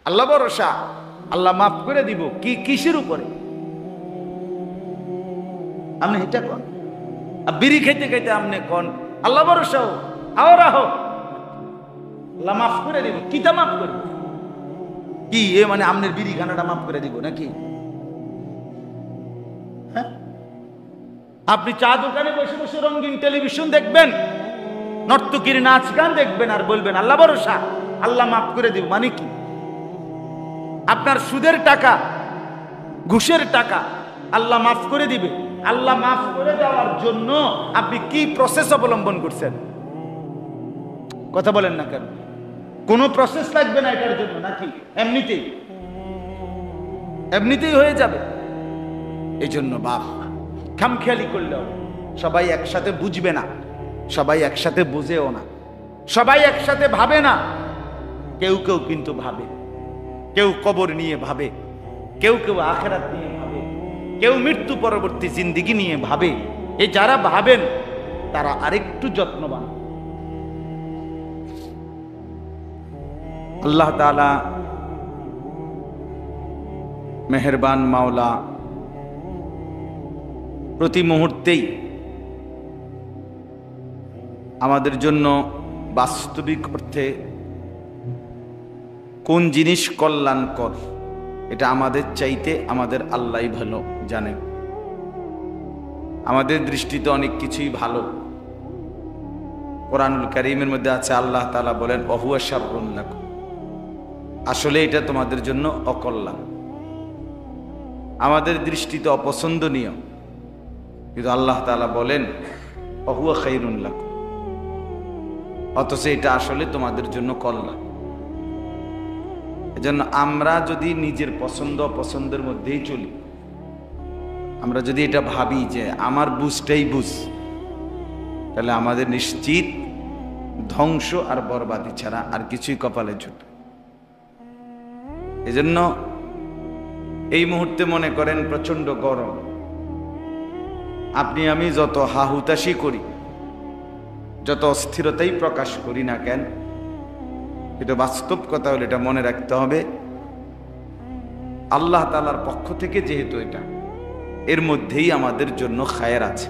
আল্লাহ ভরসা, আল্লাহ মাফ করে দিব, কি কিসের উপরে? আপনি এটা কন, বিড়ি খাইতে খাইতে আপনি কন আল্লাহ ভরসা হোক, আওরা হোক, আল্লাহ মাফ করে দিব। কিটা মাফ করবে? কি এ মানে আমনের বিড়ি খানাটা মাফ করে দিব নাকি? হ্যাঁ, আপনি চা দোকানে বসে বসে রঙিন টেলিভিশন দেখবেন, নর্তকীর নাচ গান দেখবেন, আর বলবেন আল্লাহ ভরসা, আল্লাহ মাফ করে দিব, মানে কি? আপনার সুদের টাকা, ঘুষের টাকা আল্লাহ মাফ করে দিবে। আল্লাহ মাফ করে দেওয়ার জন্য আপনি কি প্রসেস অবলম্বন করছেন? কথা বলেন না কেন? কোনো প্রসেস লাগবে না এটার জন্য নাকি? এমনিতেই এমনিতেই হয়ে যাবে। এই জন্য বাপ খামখেয়ালি করলেও সবাই একসাথে বুঝবে না, সবাই একসাথে বুঝেও না, সবাই একসাথে ভাবে না। কেউ কেউ কিন্তু ভাবে, কেউ কবর নিয়ে ভাবে, কেউ কেউ আখিরাত নিয়ে ভাবে, কেউ মৃত্যু পরবর্তী জিন্দেগি নিয়ে ভাবে। এই যারা ভাবেন তারা আরেকটু যত্নবান। আল্লাহ তাআলা মেহেরবান মাওলা প্রতি মুহূর্তেই আমাদের জন্য বাস্তবিক অর্থে কোন জিনিস কল্যাণকর এটা আমাদের চাইতে আমাদের আল্লাহই ভালো জানেন। আমাদের দৃষ্টিতে অনেক কিছুই ভালো। কোরআনুল কারীমের মধ্যে আছে আল্লাহ তাআলা বলেন ওহুয়া শাররুন লাকুম, আসলে এটা তোমাদের জন্য অকল্যাণ, আমাদের দৃষ্টিতে অপছন্দনীয়, কিন্তু আল্লাহ তাআলা বলেন ওহুয়া খায়রুন লাকুম, অথচ এটা আসলে তোমাদের জন্য কল্যাণ। এজন্য আমরা যদি নিজের পছন্দ অপছন্দের মধ্যেই চলি, আমরা যদি এটা ভাবি যে আমার বুঝটাই বুঝ, তাহলে আমাদের নিশ্চিত ধ্বংস আর বরবাদি ছাড়া আর কিছুই কপালে জুটবে। এজন্য এই মুহূর্তে মনে করেন প্রচন্ড গরম, আপনি আমি যত হাহুতাশি করি, যত অস্থিরতাই প্রকাশ করি না কেন, এটা বাস্তব কথা হলে এটা মনে রাখতে হবে আল্লাহ তাআলার পক্ষ থেকে যেহেতু এটা, এর মধ্যেই আমাদের জন্য খায়ের আছে,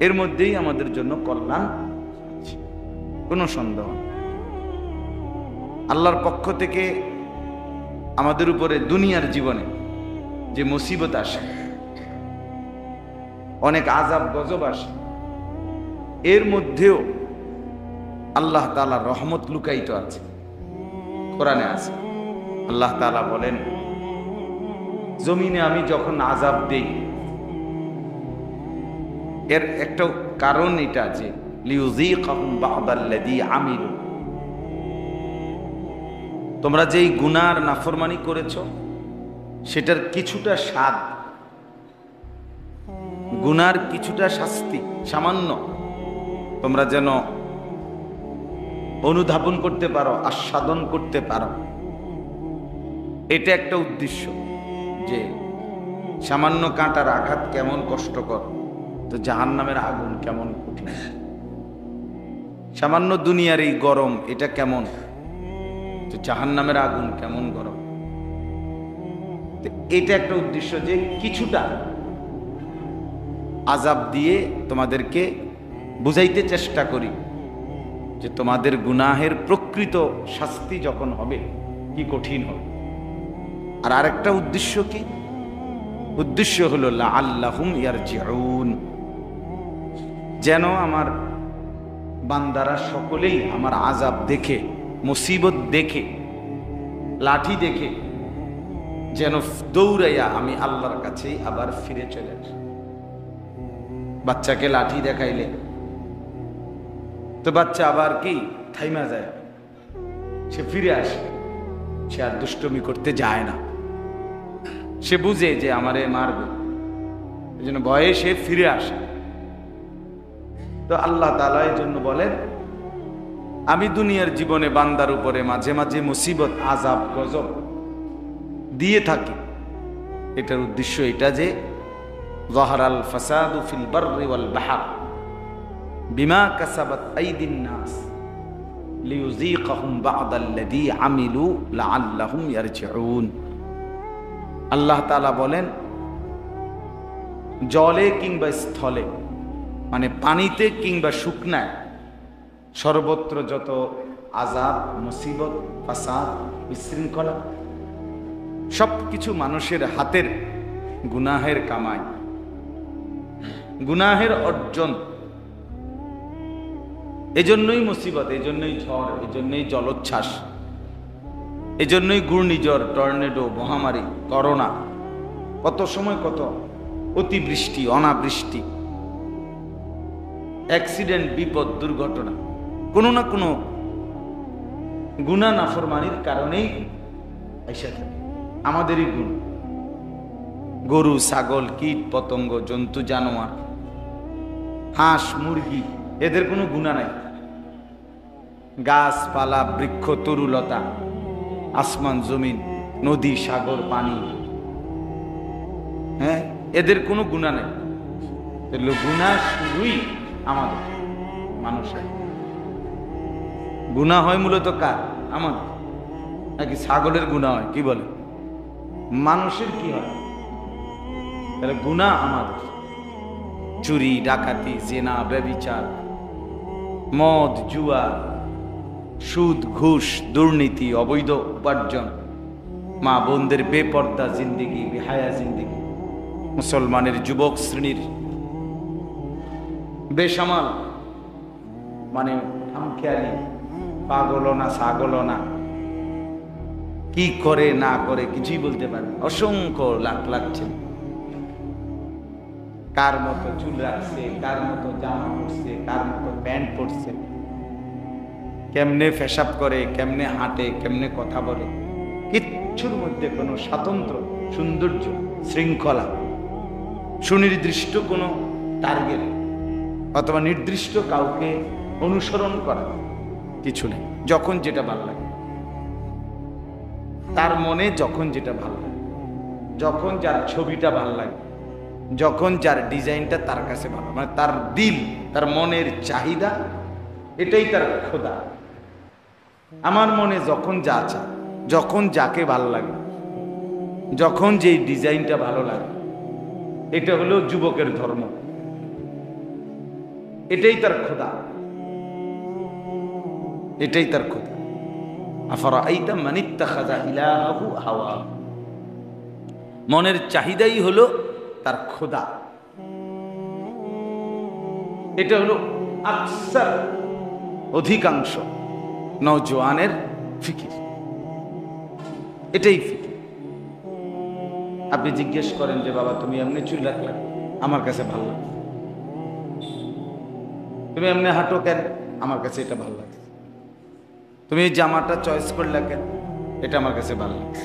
এর মধ্যেই আমাদের জন্য কল্যাণ আছে, কোনো সন্দেহ নেই। আল্লাহর পক্ষ থেকে আমাদের উপরে দুনিয়ার জীবনে যে মুসিবত আসে, অনেক আযাব গজব আসে, এর মধ্যেও আল্লাহ তাআলার রহমত লুকায়িত আছে, কোরআনে আছে। আল্লাহ তাআলা বলেন জমিনে আমি যখন আযাব দেই, এর একটা কারণ এটা যে লিউযীকাহুম বা'দাল্লাযী আমিলু, তোমরা যেই গুনার নাফরমানি করেছো সেটার কিছুটা স্বাদ, গুনার কিছুটা শাস্তি সামান্য তোমরা যেন অনুধাবন করতে পারো, আস্বাদন করতে পারো। এটা একটা উদ্দেশ্য যে সামান্য কাঁটার আঘাত কেমন কষ্টকর, তো জাহান্নামের আগুন কেমন কঠিন, সামান্য দুনিয়ার এই গরম এটা কেমন, তো জাহান্নামের আগুন কেমন গরম। এটা একটা উদ্দেশ্য যে কিছুটা আযাব দিয়ে তোমাদেরকে বুঝাইতে চেষ্টা করি যে তোমাদের গুনাহের প্রকৃত শাস্তি যখন হবে কি কঠিন হবে। আর আরেকটা উদ্দেশ্য কি? উদ্দেশ্য হলো লাআল্লাহুম ইয়ারজিউন, যেন আমার বান্দারা সকলেই আমার আযাব দেখে, মুসিবত দেখে, লাঠি দেখে যেন দৌড়াইয়া আমি আল্লাহর কাছেই আবার ফিরে চলে আসি। বাচ্চাকে লাঠি দেখাইলে তো বাচ্চা আবার কি থাইমা যায়, সে ফিরে আসে, সে আর দুষ্টমি করতে যায় না, সে বুঝে যে আমারে মারবে, এই জন্য ভয়ে সে ফিরে আসে। তো আল্লাহ তাআলা এই জন্য বলেন আমি দুনিয়ার জীবনে বান্দার উপরে মাঝে মাঝে মুসিবত আযাব গজব দিয়ে থাকি। এটার উদ্দেশ্য এটা যে যাহারাল ফাসাদু ফিল বাররি ওয়াল বাহর বিমা কাসাবাত আইদিন নাস লিইউযীকাহুম বা'দাল্লাযী আমিলু লাআল্লাহুম ইয়ারজিউন। আল্লাহ তাআলা বলেন, জলে কিংবা স্থলে, মানে পানিতে কিংবা শুকনায়, সর্বত্র যত আযাব, মুসিবত, ফাসাদ, বিশৃঙ্খলা, সবকিছু মানুষের হাতের গুনাহের কামাই, গুনাহের অর্জন। এজন্যই মুসিবত, এজন্যই ঝড়, এজন্যই জলোচ্ছ্বাস, এজন্যই ঘূর্ণিঝড়, টর্নেডো, মহামারী, করোনা, কত সময় কত অতিবৃষ্টি, অনাবৃষ্টি, অ্যাক্সিডেন্ট, বিপদ, দুর্ঘটনা, কোনো না কোনো গুনাহ নাফরমানির কারণেই আইসা থাকে। আমাদেরই গুণ। গরু, ছাগল, কীট পতঙ্গ, জন্তু জানোয়ার, হাঁস, মুরগি, এদের কোনো গুনাহ নাই। গাছপালা, বৃক্ষ, তরুলতা, আসমান জমিন, নদী, সাগর, পানি, হ্যাঁ, এদের কোনো গুনাহ নেই। গুনাহ শুরুই আমাদের মানুষের। গুনাহ হয় মূলত কার? আমাদের। নাকি ছাগলের গুনাহ হয়? কি বলে? মানুষের কি হয়? তাহলে গুনাহ আমাদের। চুরি, ডাকাতি, জিনা, ব্যভিচার, মদ, জুয়া, সুদ, ঘুষ, দুর্নীতি, অবৈধ উপার্জন, মা বোনদের বেপর্দা জিন্দিগি, বেহায়া জিন্দিগি, মুসলমানের যুবক শ্রেণীর বেসামাল, মানে খামখেয়ালি, পাগলনা, ছাগলনা, কি করে না করে কিছুই বলতে পারে। অসংখ্য লাখ লাখ ছেলে কার মতো চুল রাখছে, কার মতো জামা পরছে, কার মতো প্যান্ট পরছে, কেমনে পেশাব করে, কেমনে হাঁটে, কেমনে কথা বলে, কিচ্ছুর মধ্যে কোনো স্বাতন্ত্র্য, সৌন্দর্য, শৃঙ্খলা, সুনির্দিষ্ট কোনো টার্গেট অথবা নির্দিষ্ট কাউকে অনুসরণ করা কিছু নেই। যখন যেটা ভালো লাগে, তার মনে যখন যেটা ভালো লাগে, যখন যার ছবিটা ভালো লাগে, যখন যার ডিজাইনটা তার কাছে ভালো, মানে তার দিল, তার মনের চাহিদা, এটাই তার খোদা। আমার মনে যখন যা চায়, যখন যাকে ভালো লাগে, যখন যেই ডিজাইনটা ভালো লাগে, এটা হলো যুবকের ধর্ম, এটাই তার খোদা, এটাই তার খোদা। আফারাআইতা মান ইত্তাখাযা ইলাহাহু হাওয়া, মনের চাহিদাই হলো তার খোদা। এটা হলো আকসার, অধিকাংশ নওজোয়ানের ফিকির, এটাই ফিকির। আপনি জিজ্ঞেস করেন যে বাবা তুমি এমনি চুল রাখলে, আমার কাছে ভালো লাগে। তুমি এমনি হাঁটো কেন? আমার কাছে এটা ভালো লাগে। তুমি এই জামাটা চয়েস করলে কেন? এটা আমার কাছে ভালো লাগে।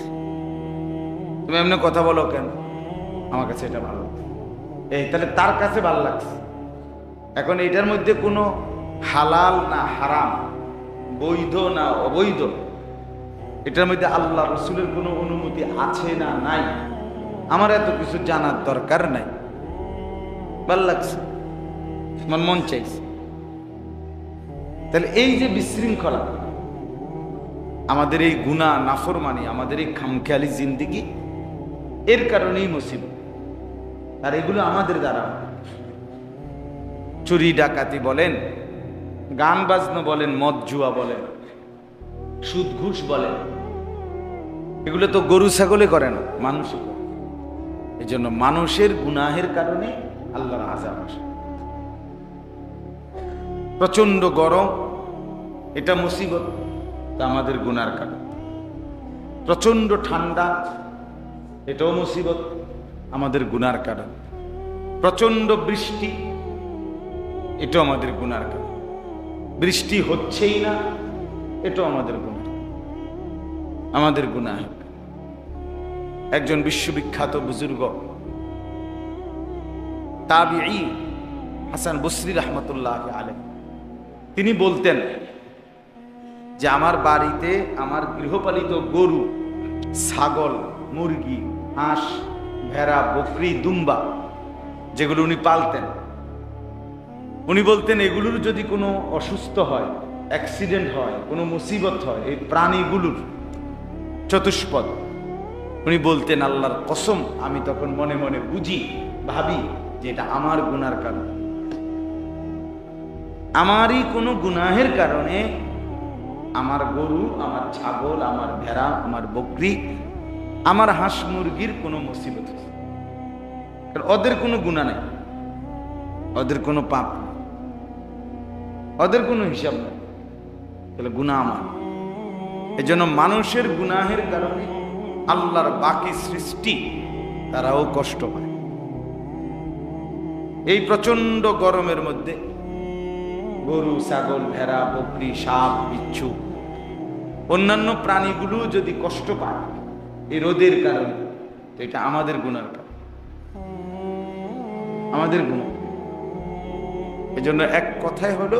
তুমি এমনি কথা বলো কেন? আমার কাছে এটা ভালো লাগে। এই তাহলে তার কাছে ভালো লাগছে। এখন এটার মধ্যে কোনো হালাল না হারাম, বৈধ না অবৈধ, এটার মধ্যে আল্লাহ রসুলের কোনো অনুমতি আছে না নাই, আমার এত কিছু জানার দরকার নাই। ভাল লাগছে, আমার মন চাইছে। তাহলে এই যে বিশৃঙ্খলা, আমাদের এই গুনাহ, নাফরমানি, আমাদের এই খামখেয়ালি জিন্দিগি, এর কারণেই মুসিবত। আর এগুলো আমাদের দ্বারা, চুরি ডাকাতি বলেন, গান বাজনা বলেন, মদ জুয়া বলেন, সুদ ঘুষ বলেন, এগুলো তো গরু ছাগলে করে না, মানুষই করে। এই জন্য মানুষের গুনাহের কারণে আল্লাহর আযাব আসে। প্রচন্ড গরম, এটা মুসিবত, তা আমাদের গুনার কারণ। প্রচন্ড ঠান্ডা, এটাও মুসিবত, আমাদের গুনার কারণ। প্রচন্ড বৃষ্টি, এটাও আমাদের গুনার কারণ। বৃষ্টি হচ্ছেই না, এটাও আমাদের গুনাহ, আমাদের গুনাহ। একজন বিশ্ববিখ্যাত বুজুর্গ তাবিঈ হাসান বসরি রাহমাতুল্লাহ আলাইহি, তিনি বলতেন যে আমার বাড়িতে আমার গৃহপালিত গরু, ছাগল, মুরগি, হাঁস, ভেড়া, বকরি, দুম্বা, যেগুলো উনি পালতেন, উনি বলতেন এগুলোর যদি কোনো অসুস্থ হয়, অ্যাক্সিডেন্ট হয়, কোনো মুসিবত হয়, এই প্রাণীগুলোর চতুষ্পদ, উনি বলতেন আল্লাহর কসম, আমি তখন মনে মনে বুঝি, ভাবি যে এটা আমার গুনার কারণ, আমারই কোনো গুনাহের কারণে আমার গরু, আমার ছাগল, আমার ভেড়া, আমার বকরি, আমার হাঁস মুরগির কোনো মুসিবত হয়েছে। ওদের কোনো গুনাহ নেই, ওদের কোনো পাপ নেই, ওদের কোনো হিসাব নেই, তাহলে গুনাহ আমার। এজন্য মানুষের গুনাহের কারণে আল্লাহর বাকি সৃষ্টি তারাও কষ্ট পায়। এই প্রচন্ড গরমের মধ্যে গরু, ছাগল, ভেড়া, বকরি, সাপ, বিচ্ছু, অন্যান্য প্রাণীগুলো যদি কষ্ট পায় এই রোদের কারণে, তো এটা আমাদের গুনার কারণ, আমাদের গুনাহ। এজন্য এক কথায় হলো,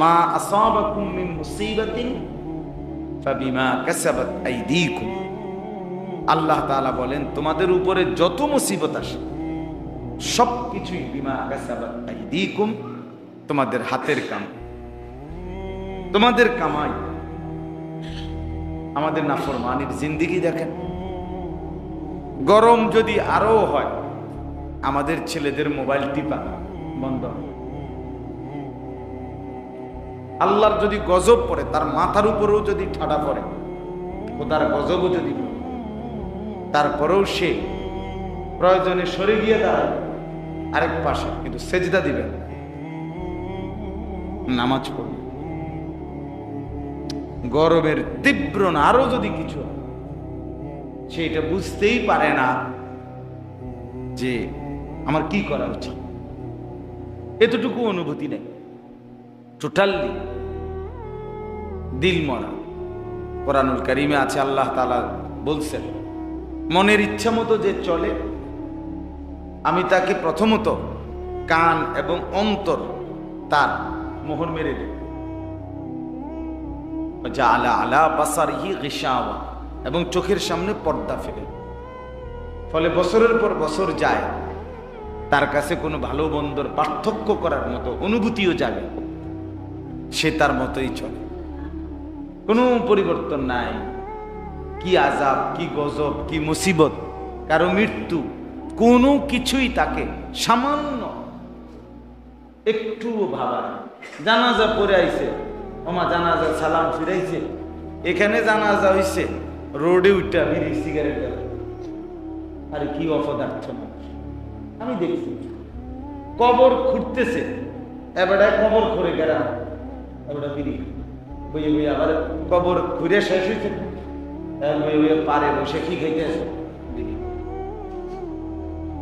মা আসাবাকুম মিন মুসিবাতিন ফাবিমা কাসাবাত আইদিকুম। আল্লাহ তাআলা বলেন, তোমাদের উপরে যত মুসিবত আসে সবকিছুই বিমা কাসাবাত আইদিকুম, তোমাদের হাতের কাম, তোমাদের কামাই। আমাদের নাফরমানির জিন্দেগি দেখেন, গরম যদি আরো হয়, আমাদের ছেলেদের মোবাইল টিপা বন্ধ। আল্লাহর যদি গজব পড়ে, তার মাথার উপরেও যদি ঠাডা পড়ে, খোদার গজবও যদি পড়ে, তারপরেও সে প্রয়োজনে সরে গিয়ে দাঁড়ায় আরেক পাশে, কিন্তু সেজদা দিবে, নামাজ পড়বে। গরমের তীব্র না আরো যদি কিছু, সে এটা বুঝতেই পারে না যে আমার কি করা উচিত, এতটুকু অনুভূতি নেই, টোটালি দিল মরা। কোরআনুল কারীমে আছে, আল্লাহ তাআলা বলছেন, মনের ইচ্ছা মতো যে চলে আমি তাকে প্রথমত কান এবং অন্তর তার মোহর মেরে দেব, জাআলা আলা বাসারিহি গিশাওয়া, এবং চোখের সামনে পর্দা ফেলে। ফলে বছরের পর বছর যায়, তার কাছে কোনো ভালো মন্দর পার্থক্য করার মতো অনুভূতিও জাগে, সে তার মতোই চলে, কোনো পরিবর্তন নাই। কি আযাব, কি গজব, কি মুসিবত, কারো মৃত্যু, কোনো কিছুই তাকে সামান্য একটু ভাবা। জানাজা পড়ে আইছে, ওমা জানাজা সালাম ফিরাইছে, এখানে জানাজা হইছে, রোডে উঠা বিড়ি সিগারেট গেল। আরে কি অপদার্থ মানুষ, আমি দেখছি কবর খুঁড়তেছে, এবারে কবর খুঁড়ে গেলাম, এবারে বিড়ি বইয়ে বইয়ে, আবার কবর ঘুরে শেষ হয়েছে, পারে বসে কি খাইতেছে,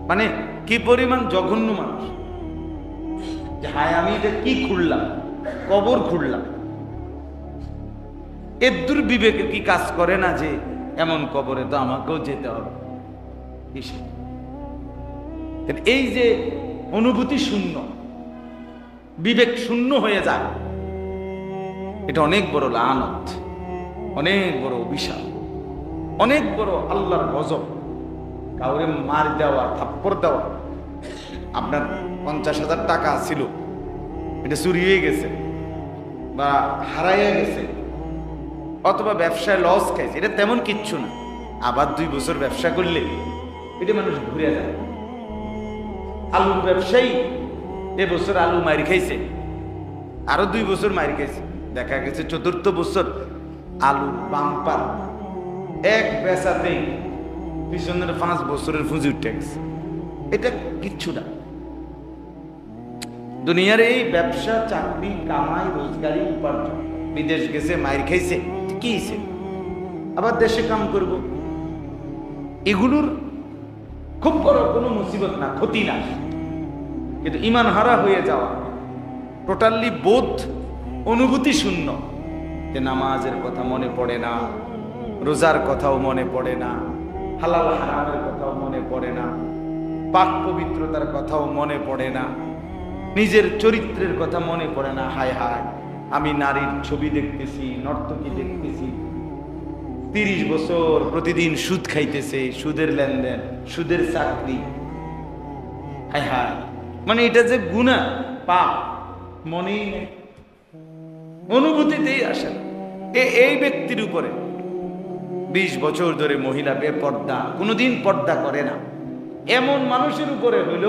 মানে কি পরিমাণ জঘন্য মানুষ, যে হায় আমি এটা কি খুঁড়লাম, কবর খুঁড়লাম। এর দুর্বিবেকে কি কাজ করে না যে এমন কবরে তো আমাকেও যেতে হবে। এই যে অনুভূতি শূন্য, বিবেক শূন্য হয়ে যায়, এটা অনেক বড় লানত, অনেক বড় অভিশাপ, অনেক বড় আল্লাহর গজব। কাউরে মার দেওয়া, থাপ্পড় দেওয়া, আপনার 50,000 টাকা ছিল, এটা চুরি হয়ে গেছে বা হারাইয়া গেছে, অথবা ব্যবসায় লস খাইছে, এটা তেমন কিচ্ছু না। আবার 2 বছর ব্যবসা করলে এটা মানুষ ঘুরে যায়। আলুর ব্যবসায়ী এবছর আলু মারি খাইছে, আরো 2 বছর মারি খাইছে, দেখা গেছে 4র্থ বছর আলুর বাম্পার, এক বেচাতেই পিছনের 5 বছরের পুঁজি উঠে গেছে। এটা কিচ্ছু না। দুনিয়ার এই ব্যবসা, চাকরি, কামাই, রোজগারি, উপার্জন, বিদেশ গেছে, মাইর খাইছে, কি হয়েছে, আবার দেশে কাম করব, এগুলোর খুব বড় কোনো মুসিবত না, ক্ষতি না। কিন্তু ইমান হারা হয়ে যাওয়া, টোটালি বোধ অনুভূতি শূন্য, যে নামাজের কথা মনে পড়ে না, রোজার কথাও মনে পড়ে না, হালাল হারামের কথাও মনে পড়ে না, পাক পবিত্রতার কথাও মনে পড়ে না, নিজের চরিত্রের কথা মনে পড়ে না। হায় হায়, আমি নারীর ছবি দেখতেছি, নর্তকী দেখতেছি, 30 বছর প্রতিদিন সুদ খাইতেছে, সুদের লেনদেন, সুদের চাকরি। হায় হায়, মানে এটা যে গুনাহ, পাপ, মনেই নেই। অনুভূতিতেই আসে না। এই ব্যক্তির উপরে 20 বছর ধরে মহিলা বেপর্দা, কোনোদিন পর্দা করে না, এমন মানুষের উপরে হইল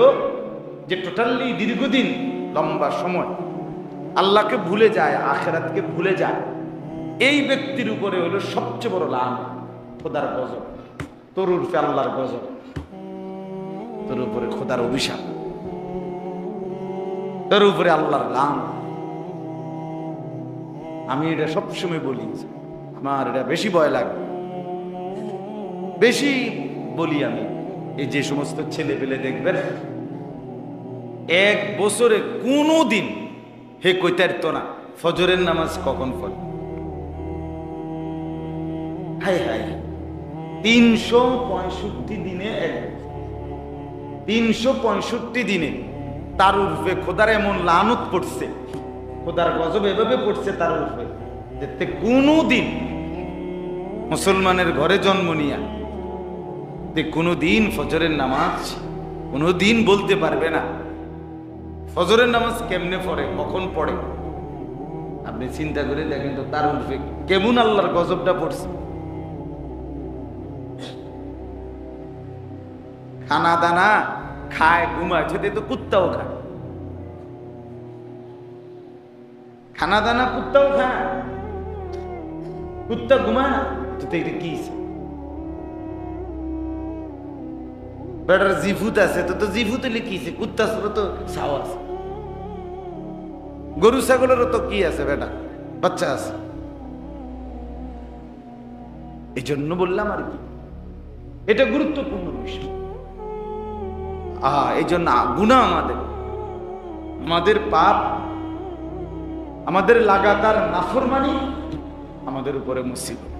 যে টোটালি দীর্ঘদিন লম্বা সময় আল্লাহকে ভুলে যায়, আখিরাতকে ভুলে যায়, এই ব্যক্তির উপরে হইল সবচেয়ে বড় লাভ খোদার গজব। তোর উর্ফে আল্লাহর গজব, তোর উপরে খোদার অভিশাপ, তোর উপরে আল্লাহর লাভ। আমি এটা সবসময় বলি, আমার এটা বেশি ভয় লাগে, বেশি বলি আমি। এই যে সমস্ত ছেলে পেলে দেখবেন 1 বছরে কোনো দিন হে কইতারত না ফজরের নামাজ কখন পড়ে। হাই হাই, 365 দিনে 365 দিনে তার উর্ফে খোদার এমন লানত পড়ছে, খোদার গজব এভাবে পড়ছে তার উর্ফে, যে কোনো দিন মুসলমানের ঘরে জন্ম নিয়া কোনো দিন ফজরের নামাজ কোনো দিন বলতে পারবে না। ফজরের নামাজ কেমনে পড়ে, কখন পড়ে, আপনি চিন্তা করে দেখেন তো তার উর্ফে কেমন আল্লাহর গজবটা পড়ছে। খানা দানা খায়, ঘুমায়, সেটা তো কুত্তাও খায়, খানা দানা কুত্তাও খায়, কুত্তা ঘুমায় না তো এটা কি? বেটার জিভুত আছে তো জিভুত লিখিছে, কুত্তা তো ছাও আছে, গরু ছাগলেরও তো কি আছে, বেটা বাচ্চা আছে। এই জন্য বললাম আর কি, এটা গুরুত্বপূর্ণ বিষয়। এই জন্য গুনাহ আমাদের পাপ, আমাদের লাগাতার নাফরমানি আমাদের উপরে মুসিবত,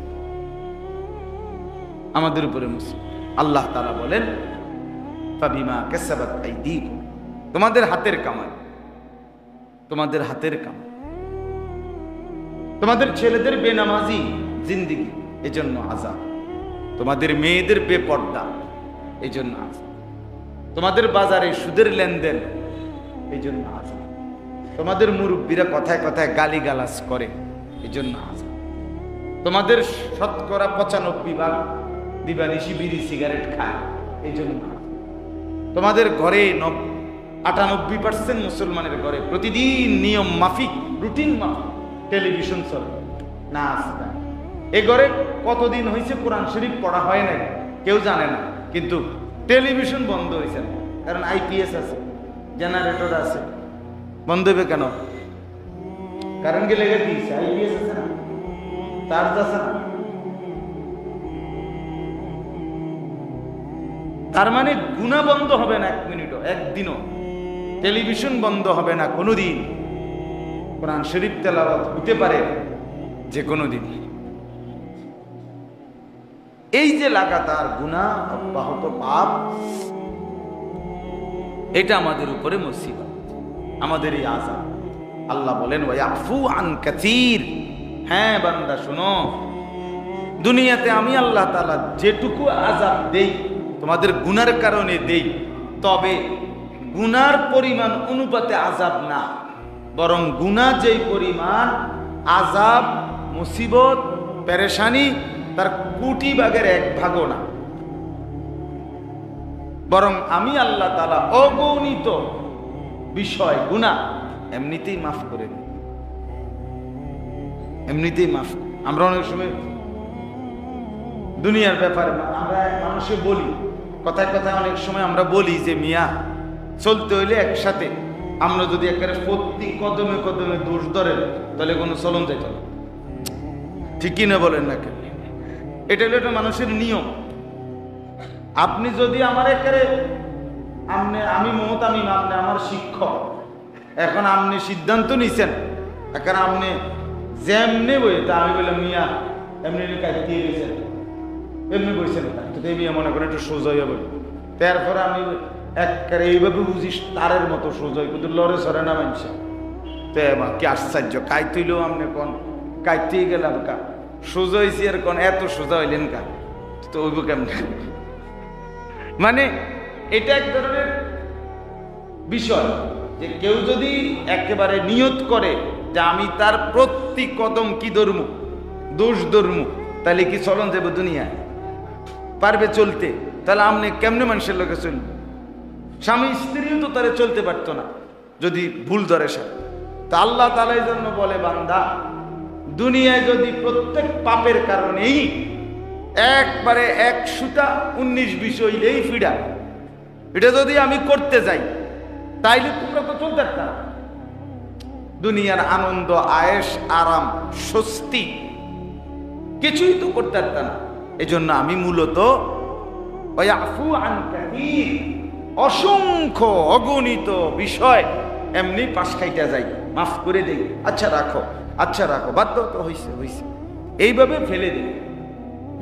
আমাদের উপরে মুসিবত। আল্লাহ তাআলা বলেন ফাবিমা কাসাবাত আইদিকুম, তোমাদের হাতের কামাই, তোমাদের হাতের কামাই, তোমাদের ছেলেদের বেনামাজি জিন্দেগি এজন্য আযাব, তোমাদের মেয়েদের বেপর্দা এজন্য আযাব, তোমাদের বাজারে সুদের লেনদেন এজন্য আযাব, তোমাদের মুরব্বীরা কথায় কথায় গালিগালাজ করে এজন্য আযাব, তোমাদের শতকরা 95% দিবানিশি বিড়ি সিগারেট খায় এজন্য আযাব, তোমাদের ঘরে 98% মুসলমানের ঘরে প্রতিদিন নিয়ম মাফিক রুটিন মাফিক টেলিভিশন চলে, নাচ গান। এ ঘরে কতদিন হয়েছে কোরআন শরীফ পড়া হয় নাই কেউ জানে না, কিন্তু টেলিভিশন বন্ধ হয়েছে না, কারণ আইপিএস আছে, জেনারেটর আছে। বন্ধ হবে কেন? কারণ কি লেগে দিয়েছে, আইপিএস আছে না, চার্জ আছে না। তার মানে গুনাহ বন্ধ হবে না 1 মিনিটও, একদিনও। টেলিভিশন বন্ধ হবে না কোনোদিন, কোরআন শরীফ তেলাওয়াত হতে পারে যে কোনো দিন। এই যে লাগাতার গুনাহ, অব্যাহত পাপ, এটা আমাদের উপরে মুসিবত, আমাদের এই আযাব। আল্লাহ বলেন ওয়ায়াফু আন কাসীর, হ্যাঁ বান্দা শোনো, দুনিয়াতে আমি আল্লাহ তাআলা যেটুকু আযাব দেই তোমাদের গুনার কারণে দেই, তবে গুনার পরিমাণ অনুপাতে আযাব না, বরং গুনাহ যেই পরিমাণ আযাব, মুসিবত, পেরেশানি তার 1 ভাগের 1 ভাগও না, বরং আমি আল্লাহ তাআলা অগণিত বিষয় গুনাহ এমনিতেই মাফ করে দিই, এমনিতেই মাফ। আমরা অনেক সময় দুনিয়ার ব্যাপারে আমরা মানুষে বলি, কথায় কথায় অনেক সময় আমরা বলি যে মিয়া চলতে হইলে একসাথে, আমরা যদি একেবারে প্রতি কদমে কদমে দোষ ধরেন তাহলে কোনো চলন যাইত না, ঠিকই না বলেন না কেন? এটা হলো একটা মানুষের নিয়ম। আপনি যদি আমার একেবারে আমি মমতা, আমি আপনি আমার শিক্ষক, এখন আপনি সিদ্ধান্ত নিছেন, এখন আপনি যেমনি বই তা আমি বললাম মিয়া এমনি কাটিয়ে গেছেন, এমনি বইছেন তো মিয়া মনে করেন একটু সোজা হয়ে বলি, তারপরে আমি একেবারে এইভাবে বুঝিস তারের মতো সোজা কিন্তু লড়ে সরে না মানছে। তো এবার কি আশ্চর্য, কাইতেইলেও আপনি কোন কাইতেই গেলাম কা সোজা হয়েছি, আর কোন এত সোজা হইলেন কা, তো ওইব কেমন? মানে এটা এক ধরনের বিষয় যে কেউ যদি একেবারে নিয়ত করে যে আমি তার প্রতি কদম কি ধর্ম, দোষ ধর্ম, তাহলে কি চলন যাবে দুনিয়ায়? পারবে চলতে? তাহলে আপনি কেমনে মানুষের লোকে চলবে? স্বামী স্ত্রীও তো তারা চলতে পারতো না যদি ভুল ধরে সে। তা আল্লাহ তাআলা এই জন্য বলে, বান্দা দুনিয়ায় যদি প্রত্যেক পাপের কারণেই একবারে 119 হইলেই ফিডা, এটা যদি আমি করতে যাই তাইলে তোমরা তো চলতে পারতা। দুনিয়ার আনন্দ, আয়েশ, আরাম, স্বস্তি কিছুই তো করতে পারতা না। এই জন্য আমি মূলত অসংখ্য অগণিত বিষয় এমনি পাশ খাইতে যাই, মাফ করে দেই, আচ্ছা রাখো, আচ্ছা রাখো, বাধ্য তো হইছে হইছে, এইভাবে ফেলে দেই।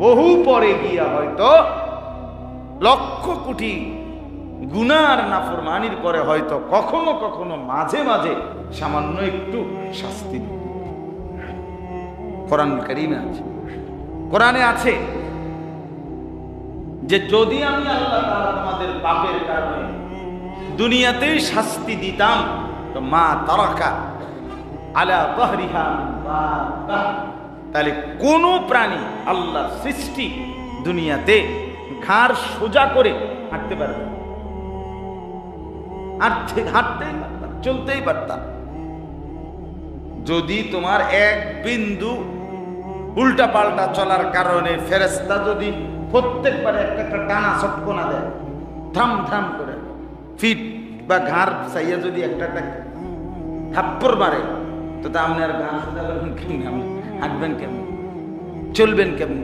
বহু পরে গিয়া হয়তো লক্ষ কোটি গুনার নাফরমানির পরে হয়তো কখনো কখনো মাঝে মাঝে সামান্য একটু শাস্তি দিই। কোরআন কারীমে আছে, কোরআনে আছে যে যদি আমি আল্লাহ তাআলা তোমাদের পাপের কারণে দুনিয়াতেই শাস্তি দিতাম তো মা তারাকা আলা যাহরিহা, তাহলে কোন প্রাণী আল্লাহর সৃষ্টি দুনিয়াতে ঘাড় সোজা করে হাঁটতে পারবে? হাঁটতেই পারতাম, চলতেই পারতাম। যদি তোমার এক বিন্দু উল্টা পাল্টা চলার কারণে ফেরেশতা যদি প্রত্যেকবার একটা একটা টানা চটকনা দেয়, থাম থাম করে ফিট বা ঘাড় চাইয়া যদি একটা একটা থাপ্পড় মারে, তো তা আপনি আর ঘাড় সোজা করবেন কেমনি? আপনি হাঁটবেন কেমনি? চলবেন কেমনি?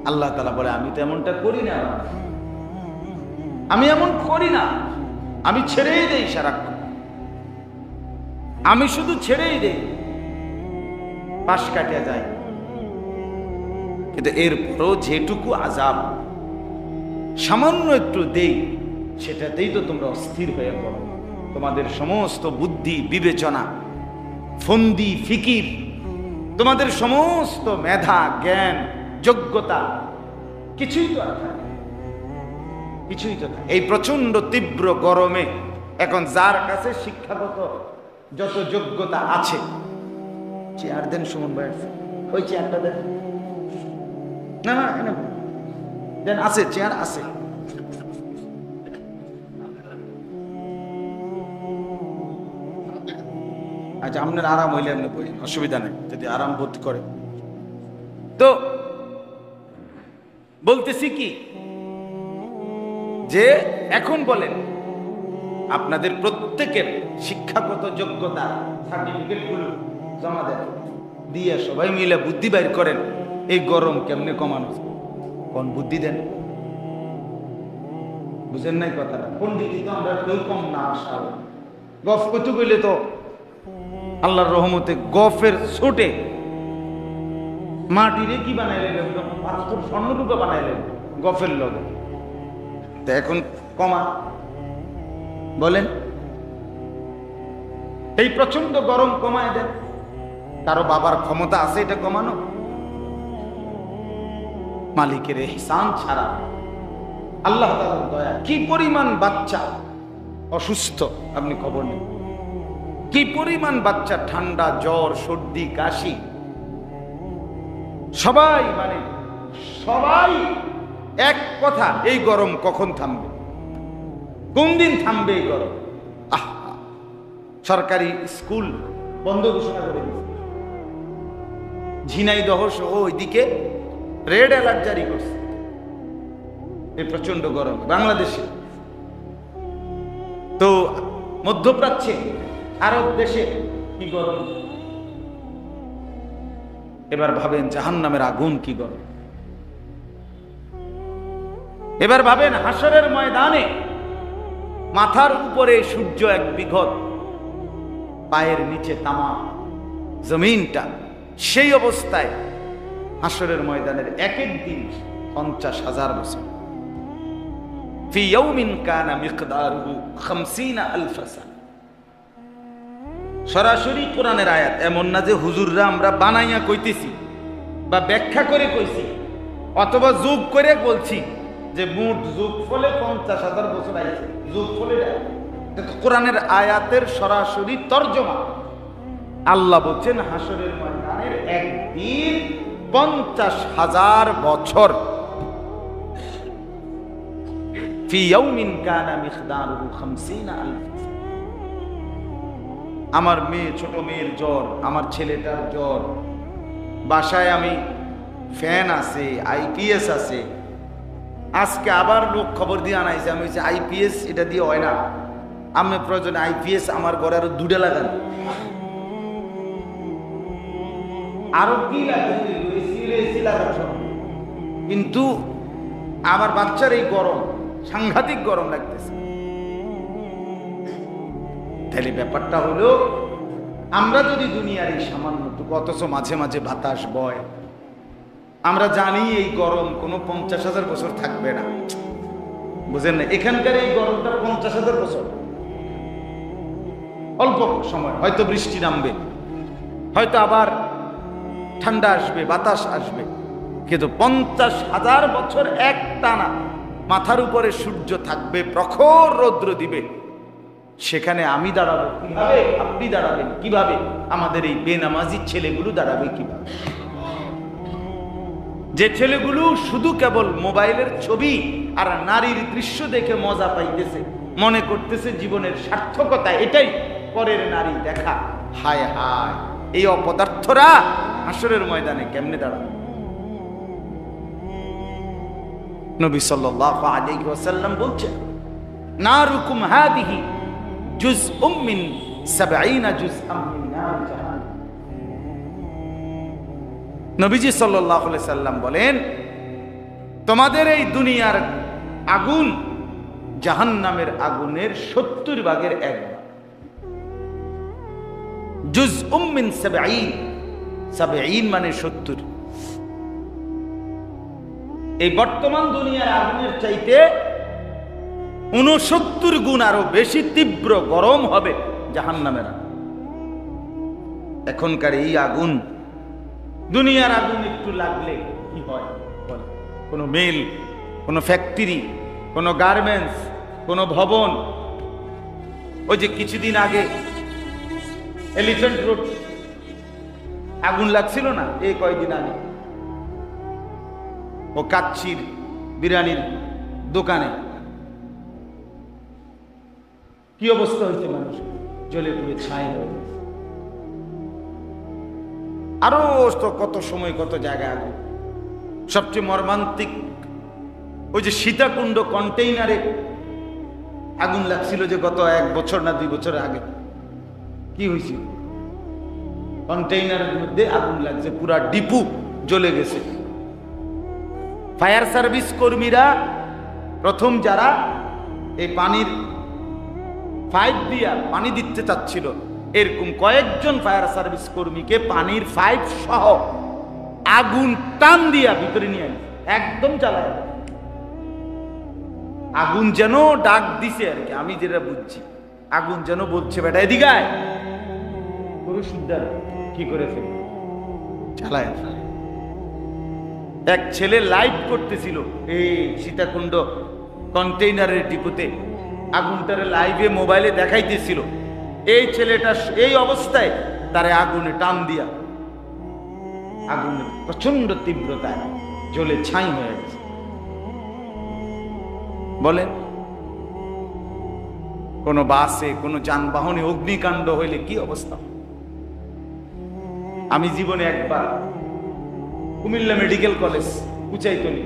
আল্লাহ তাআলা বলে, আমি তো এমনটা করি না, আমি এমন করি না, আমি ছেড়েই দেই সারাক্ষণ, আমি শুধু ছেড়েই দেই, পাশ কাটিয়া যায়। কিন্তু এরপরও যেটুকু আযাব সামান্য একটু দেই, সেটাতেই তো তোমরা অস্থির হয়ে পড়ো। তোমাদের সমস্ত বুদ্ধি বিবেচনা, ফন্দি ফিকির, তোমাদের সমস্ত মেধা জ্ঞান যোগ্যতা কিছুই তো আর থাকে, কিছুই তো থাকে। এই প্রচন্ড তীব্র গরমে এখন যার কাছে শিক্ষাগত যত যোগ্যতা আছে, চেয়ার দেন সুমন ভাই, ওই চেয়ারটা দেন, না না এনে দেন, আছে চেয়ার আছে। আচ্ছা আপনার আরাম হইলে আপনি বই, অসুবিধা নেই যদি আরাম বোধ করে। তো বলতেছি কি যে এখন বলেন আপনাদের প্রত্যেকের শিক্ষাগত যোগ্যতা সার্টিফিকেট গুলো জমা দেন, দিয়ে সবাই মিলে বুদ্ধি বাইর করেন এই গরম কেমনে কমানো, কোন বুদ্ধি দেন। বুঝেন নাই কথাটা? পন্ডিতি তো আমরা কেউ কম না, আশা গফ কত গেলে তো আল্লাহর রহমতে গফের ছোটে মাটিরে কি বানাইলেন, পাথর স্বর্ণরূপে বানাইলেন গফের লগে। তো এখন কমা বলেন, এই প্রচন্ড গরম কমায় দেন। কারো বাবার ক্ষমতা আছে এটা কমানো? মালিকের ইহসান ছাড়া, আল্লাহ তাআলার দয়া। কি পরিমাণ বাচ্চা অসুস্থ আপনি খবর নেন, কি পরিমাণ বাচ্চা ঠান্ডা জ্বর সর্দি কাশি, সবাই মানে সবাই এক কথা, এই গরম কখন থামবে, কোন দিন থামবে এই গরম। সরকারি স্কুল বন্ধ ঘোষণা করে দিয়েছে, ঝিনাইদহ সহ ওইদিকে রেড অ্যালার্ট জারি করছে এই প্রচন্ড গরম বাংলাদেশে। তো মধ্যপ্রাচ্যে আরব দেশে কি গরম, এবার ভাবেন জাহান্নামের আগুন কি গরম। এবার ভাবেন হাসরের ময়দানে মাথার উপরে সূর্য এক বিঘত, পায়ের নিচে তামা জমিনটা, সেই অবস্থায় হাসরের ময়দানের এক এক দিন 50,000 বছর। ফি ইয়াউমিন কানা মিকদারুহু 50,000 সানা। সরাসরি কোরআনের আয়াত, এমন না যে হুজুররা আমরা বানাইয়া কইতেছি বা ব্যাখ্যা করে কইছি অথবা যোগ করে বলছি যে মোট যোগ ফলে 50,000 বছর আইছে, যোগ ফলে কোরআনের আয়াতের সরাসরি তর্জমা। আল্লাহ বলছেন হাসরের ময়দানের একদিন 50,000 বছর। ফি ইয়াউমিন কানা মিকদারুহু 50,000। আমার মেয়ে, ছোট মেয়ের জ্বর, আমার ছেলেটার জ্বর, বাসায় আমি ফ্যান আছে, আইপিএস আছে। আজকে আবার লোক খবর দিয়ে আনাইছে, আমি বলছি আইপিএস এটা দিয়ে হয় না, আমি প্রয়োজনে আইপিএস আমার ঘরে আরো 2টা লাগান। আরো কি লাগে, কিন্তু আমার বাচ্চার এই গরম, সাংঘাতিক গরম লাগতেছে। তাহলে ব্যাপারটা হলো, আমরা যদি দুনিয়ার এই সামান্যটুকু, অথচ মাঝে মাঝে বাতাস বয়, আমরা জানি এই গরম কোনো 50,000 বছর থাকবে না। বুঝেন না? এখানকার এই গরমটা 50,000 বছর, অল্প সময়, হয়তো বৃষ্টি নামবে, হয়তো আবার ঠান্ডা আসবে, বাতাস আসবে, কিন্তু 50,000 বছর এক টানা মাথার উপরে সূর্য থাকবে, প্রখর রৌদ্র দিবে। সেখানে আমি দাঁড়াবো কিভাবে? আপনি দাঁড়াবেন কিভাবে? আমাদের এই বেনামাজি ছেলেগুলো দাঁড়াবে কিভাবে? যে ছেলেগুলো শুধু কেবল মোবাইলের ছবি আর নারীর দৃশ্য দেখে মজা পাইতেছে, মনে করতেছে জীবনের সার্থকতা এটাই পরের নারী দেখা। হায় হায়, এই অপদার্থরা হাসরের ময়দানে কেমনে দাঁড়াবে? নবী সাল্লাল্লাহু আলাইহি ওয়াসাল্লাম বলছেন, নারুকুম হাদিহি জুজউম মিন 70 জুজআম মিন নার জাহান্নাম। নবীজি সাল্লাল্লাহু আলাইহি সাল্লাম বলেন, তোমাদের এই দুনিয়ার আগুন জাহান্নামের আগুনের 70 ভাগের 1 ভাগ। জুজউম মিন 70, 70 মানে 70। এই বর্তমান দুনিয়ার আগুনের চাইতে 69 গুণ আরো বেশি তীব্র গরম হবে জাহান্নামের আগুন। এখনকার এই আগুন, দুনিয়ার আগুন একটু লাগলে কি হয়? কোনো মিল, কোনো ফ্যাক্টরি, কোনো গার্মেন্টস, কোনো ভবন, ওই যে কিছুদিন আগে এলিফ্যান্ট রোড আগুন লাগছিল না, এই কয়েকদিন আগে, ও কাচ্চির বিরিয়ানির দোকানে কি অবস্থা হয়েছে, মানুষ জ্বলে পুড়ে ছাই হয়ে গেছে। আরো তো কত সময়, কত জায়গায় আগুন। সবচেয়ে মর্মান্তিক ওই যে সীতাকুণ্ড কন্টেইনারে আগুন লাগছিল, যে গত 1 বছর না 2 বছর আগে কি হয়েছিল, কন্টেইনারের মধ্যে আগুন লাগছে, পুরা ডিপু জ্বলে গেছে। ফায়ার সার্ভিস কর্মীরা প্রথম যারা এই পানির পাইপ দিয়া পানি দিতে চাচ্ছিল, এরকম কয়েকজন ফায়ার সার্ভিস কর্মীকে পানির পাইপ সহ আগুন টান দিয়া ভিতরে নিয়ে একদম জ্বালায়। আগুন যেন ডাক দিছে আর কি, আমি যেটা বুঝছি, আগুন যেন বলছে বেটা এদিকে আয়, কি করে ফেলে জ্বালায়। এক ছেলে লাইভ করতেছিল এই সীতাকুণ্ড কন্টেইনারের ডিপোতে, আগুনটারে লাইভে মোবাইলে দেখাইতেছিল। এই ছেলেটা এই অবস্থায় তারে আগুনে টান দিয়া, আগুনের প্রচন্ড তীব্রতায় জ্বলে ছাই হয়ে গেছে। বলেন, কোন বাসে, কোন যানবাহনে অগ্নিকাণ্ড হইলে কি অবস্থা? আমি জীবনে একবার কুমিল্লা মেডিকেল কলেজ কুচাইতলি,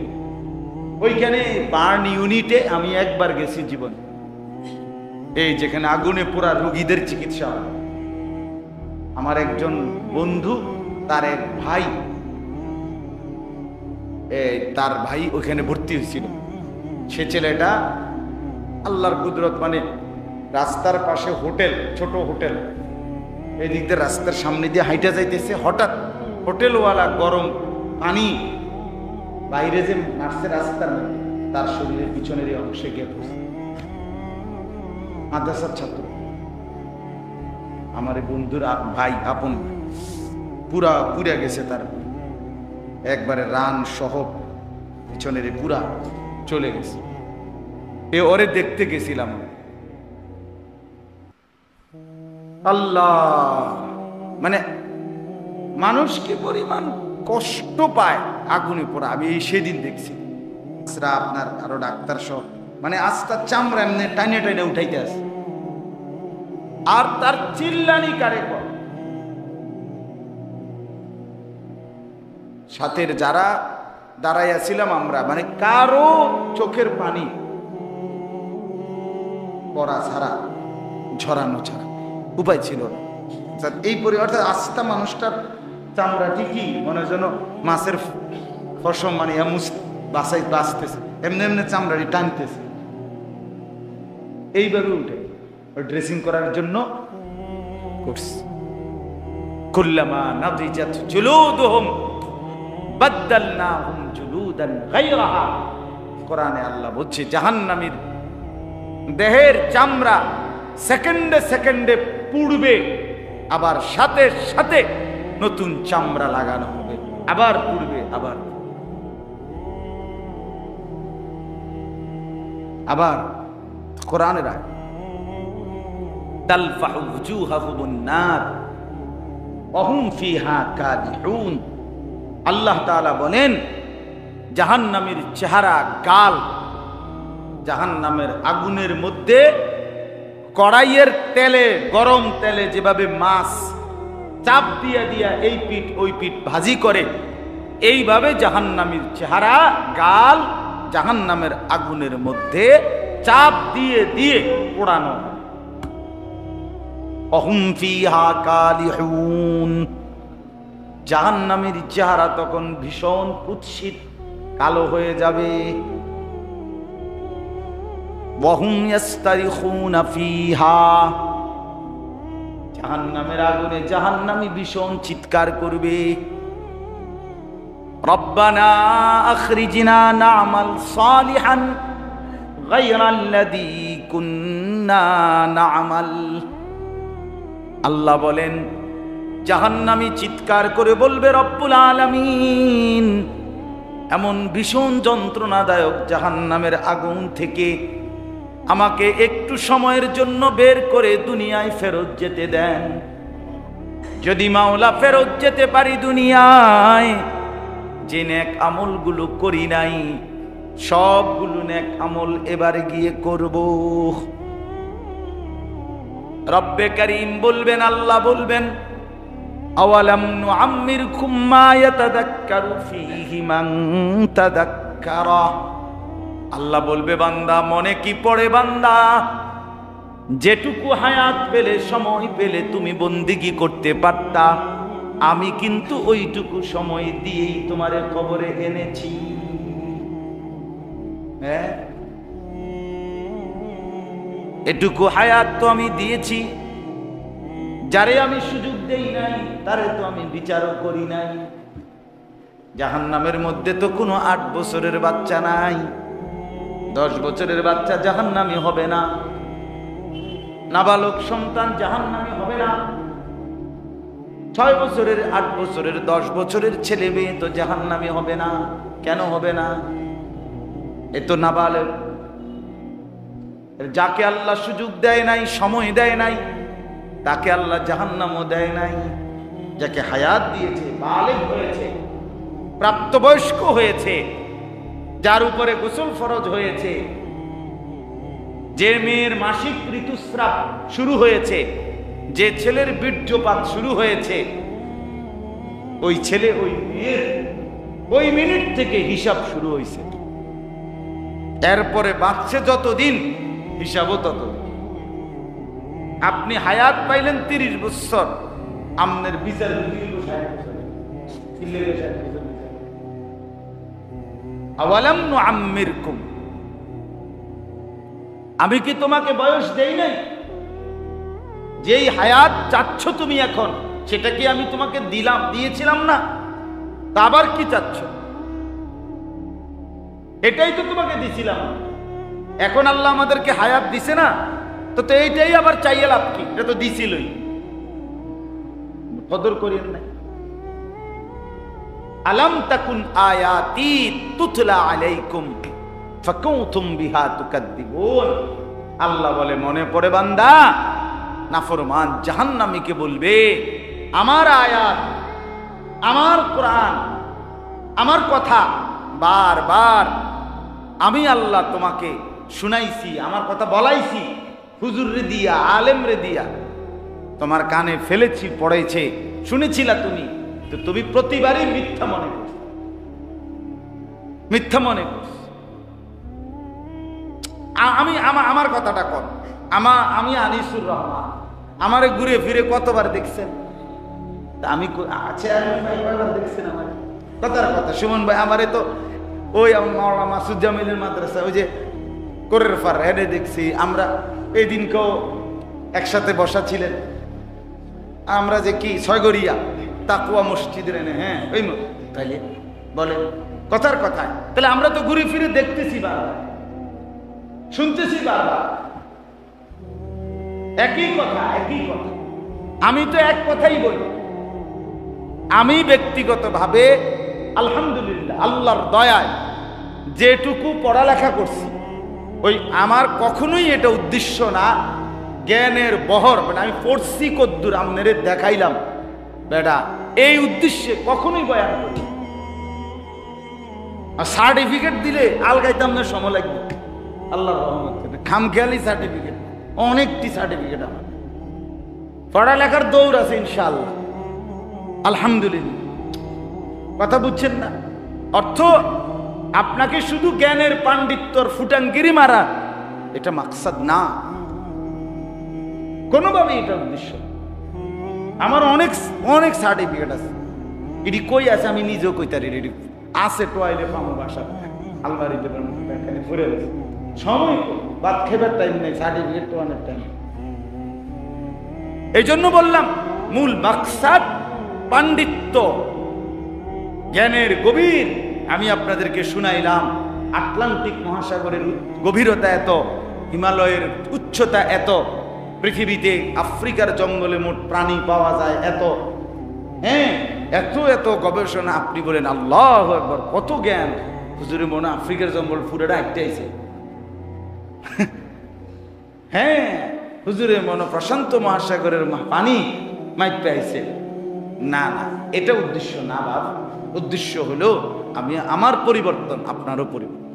ওইখানে বার্ন ইউনিটে আমি একবার গেছি জীবনে, এই যেখানে আগুনে পোড়া রোগীদের চিকিৎসা হয়। আমার একজন বন্ধু, তার এক ভাই, তার ভাই ওখানে ভর্তি হয়েছিল। সে ছেলেটা আল্লাহর কুদরত, মানে রাস্তার পাশে হোটেল, ছোট হোটেল, এই দিক দিয়ে রাস্তার সামনে দিয়ে হাইটা যাইতেছে, হঠাৎ হোটেলওয়ালা গরম পানি বাইরে যে নার্সে রাস্তার, তার শরীরের পিছনের এই অংশে গিয়ে পড়ছে। মাদ্রাসার ছাত্র, আমার বন্ধুর ভাই, আপন, পুরা পুড়ে গেছে তার, একবারে রান সহ পিছনের পুরা চলে গেছে। ওরে দেখতে গেছিলাম। আল্লাহ, মানে মানুষ কি পরিমাণ কষ্ট পায় আগুনে পড়া, আমি এই সেদিন দেখছি। আপনার আরো ডাক্তার সহ মানে আস্তা চামড়া এমনি টাইনে টাইনে উঠাইতে আসে, আর তার চিল্লানি কারে কর। সাথের যারা দাঁড়াইয়াছিলাম আমরা, মানে কারো চোখের পানি পড়া ছাড়া, ঝরানো ছাড়া উপায় ছিল না। এই অর্থাৎ আস্থা মানুষটার চামড়া ঠিকই মনে যেন মাছের ফসম মানে বাঁচতেছে, এমনি এমনি চামড়াটি টানতেছে, এইভাবে উঠে ড্রেসিং করার জন্য করছে। কুল্লামা নাদিজাত জুলুদুহুম বাদদালনাহুম জুলুদান গায়রাহা। কোরআনে আল্লাহ বলছে জাহান্নামীর দেহের চামড়া সেকেন্ডে সেকেন্ডে পুড়বে, আবার সাথে সাথে নতুন চামড়া লাগানো হবে, আবার পুড়বে, আবার কোরআনের আয়াত তালফাহু ওয়ুজুহাহুমুন নার ওয়া হুম ফিহা কাদিহুন। আল্লাহ তাআলা বলেন জাহান্নামীর চেহারা, গাল জাহান্নামের আগুনের মধ্যে কড়াইয়ের তেলে, গরম তেলে যেভাবে মাছ চাপ দিয়া দিয়া এই পিঠ ওই পিঠ ভাজি করে, এইভাবে জাহান্নামীর চেহারা, গাল জাহান্নামের আগুনের মধ্যে চাপ দিয়ে দিয়ে পোড়ানো। অহুম ফিহা কালিহুন। জাহান্নামীর চেহারা তখন ভীষণ কুৎসিত কালো হয়ে যাবে। ওয়াহুম ইয়াস্তারিখুনা ফিহা। জাহান্নামের আগুনে জাহান্নামী ভীষণ চিৎকার করবে, রব্বানা আখরিজনা না'মাল সালিহান গায়রাল্লাযী কুন্না না'মাল। আল্লাহ বলেন জাহান্নামী চিৎকার করে বলবে রব্বুল আলামিন, এমন ভীষণ যন্ত্রণাদায়ক জাহান্নামের আগুন থেকে আমাকে একটু সময়ের জন্য বের করে দুনিয়ায় ফেরত যেতে দেন। যদি মাওলা ফেরত যেতে পারি দুনিয়ায়, যে নেক আমলগুলো করি নাই সবগুলো নেক আমল এবারে গিয়ে করব। রব্বে করিম বলবেন, আল্লাহ বলবেন আওয়ালাম নুআম্মিরকুম মা ইয়াতাযাক্কারু ফীহি মান তাযাক্কারা। আল্লাহ বলবে বান্দা মনে কি পড়ে বান্দা, যেটুকু হায়াত পেলে, সময় পেলে তুমি বন্দিগি করতে পারতা, আমি কিন্তু ওইটুকু সময় দিয়েই তোমারে কবরে এনেছি। হ্যাঁ, এটুকু হায়াত তো আমি দিয়েছি, যারে আমি সুযোগ দেই নাই তারে তো আমি বিচারও করি নাই। জাহান্নামের মধ্যে তো কোনো 8 বছরের বাচ্চা নাই, 10 বছরের বাচ্চা জাহান্নামী হবে না, নাবালক সন্তান জাহান্নামী হবে না, 6 বছরের, 8 বছরের, 10 বছরের ছেলে মেয়ে তো জাহান্নামী হবে না। কেন হবে না? এ তো নাবালক, যাকে আল্লাহ সুযোগ দেয় নাই, সময় দেয় নাই, তাকে আল্লাহ জাহান্নামও দেয় নাই। যাকে হায়াত দিয়েছে, বালেগ হয়েছে, প্রাপ্তবয়স্ক হয়েছে, যার উপরে গোসল ফরজ হয়েছে, যে মেয়ের মাসিক ঋতুস্রাব শুরু হয়েছে, যে ছেলের বীর্যপাত শুরু হয়েছে, ওই ছেলে ওই মেয়ের ওই মিনিট থেকে হিসাব শুরু হয়েছে। এরপরে বাঁচছে যতদিন, হিসাবও ততদিন। আপনি হায়াত পাইলেন 30 বছর, আমনের বিচার আওয়ালাম নুআম্মিরকুম, আমি কি তোমাকে বয়স দেই নাই? যেই হায়াত চাচ্ছ তুমি এখন, সেটা কি আমি তোমাকে দিয়েছিলাম না? তা আবার কি চাচ্ছ? এটাই তো তোমাকে দিছিলাম। এখন আল্লাহ আমাদেরকে হায়াত দিছে না, তো এইটাই আবার চাইয়ে লাভ কি? এটা তো দিছিলই, কদর করেন না। আলাম তাকুন আয়াতি তুতলা আলাইকুম ফাকুনতুম বিহা তুকাদ্দিবুন। আল্লাহ বলে মনে পড়ে বান্দা, নাফরমান জাহান্নামীকে বলবে আমার আয়াত, আমার কোরআন, আমার কথা বারবার আমি আল্লাহ তোমাকে শুনাইছি, আমার কথা বলাইছি, হুজুর রে দিয়া, আলেম রে দিয়া তোমার কানে ফেলেছি, পড়েছে, শুনেছিলা তুমি, তো তুমি প্রতিবারই মিথ্যা মনে করছো, মিথ্যা মনে করছো। আমি আমার কথাটা কর, আমি আনিসুর রহমান, আমারে ঘুরে ফিরে কতবার দেখছেন? আমি দেখছেন আমার কথার কথা। সুমন ভাই আমারে তো ওই মাওলানা মাসুদ জামিলের মাদ্রাসা ওই যে কোরের ফার হেডে দেখছি, আমরা এই দিনকেও একসাথে বসা ছিলেন, আমরা যে কি ছয়গড়িয়া তাকুয়া মসজিদের এনে, হ্যাঁ ওই তাইলে বলে কথার কথায়, তাহলে আমরা তো ঘুরে ফিরে দেখতেছি বারবার, শুনতেছি বারবার একই কথা, একই কথা। আমি তো এক কথাই বলি, আমি ব্যক্তিগতভাবে আলহামদুলিল্লাহ আল্লাহর দয়ায় যেটুকু পড়ালেখা করছি, ওই আমার কখনোই এটা উদ্দেশ্য না জ্ঞানের বহর, মানে আমি পড়ছি কদ্দুর আমনেরে দেখাইলাম বেটা, এই উদ্দেশ্যে কখনোই বয়ান করি। আর সার্টিফিকেট দিলে আলগাইতাম না, সময় লাগবে, আল্লাহর রহমত খামখেয়ালি সার্টিফিকেট, অনেকটি সার্টিফিকেট আমার, পড়ালেখার দৌড় আছে ইনশাআল্লাহ, আলহামদুলিল্লাহ। কথা বুঝছেন না? অর্থ আপনাকে শুধু জ্ঞানের পাণ্ডিত্যর ফুটাঙ্গিরি মারা এটা মাকসাদ না, কোনোভাবে এটা উদ্দেশ্য। আমার অনেক অনেক সার্টিফিকেট আছে, এটি কই আছে আমি নিজেও কইতারি, রেডি আছে টোয়াইলে পামো বাসা আলমারিতে এখানে ঘুরে গেছে, সময় বাদ খেবার টাইম নেই, সার্টিফিকেট তো অনেক টাইম। এই জন্য বললাম মূল মাকসাদ পাণ্ডিত্য, জ্ঞানের গভীর। আমি আপনাদেরকে শুনাইলাম আটলান্টিক মহাসাগরের গভীরতা এত, হিমালয়ের উচ্চতা এত, পৃথিবীতে আফ্রিকার জঙ্গলে মোট প্রাণী পাওয়া যায় এত, হ্যাঁ এত এত গবেষণা। আপনি বলেন আল্লাহু আকবার, কত জ্ঞান! হুজুরে মনে আফ্রিকার জঙ্গল পুরোটা একটাইছে, হ্যাঁ হুজুরে মনে প্রশান্ত মহাসাগরের পানি মাইক পাইছে। না না, এটা উদ্দেশ্য না বাবা, উদ্দেশ্য হলো আমি আমার পরিবর্তন, আপনারও পরিবর্তন।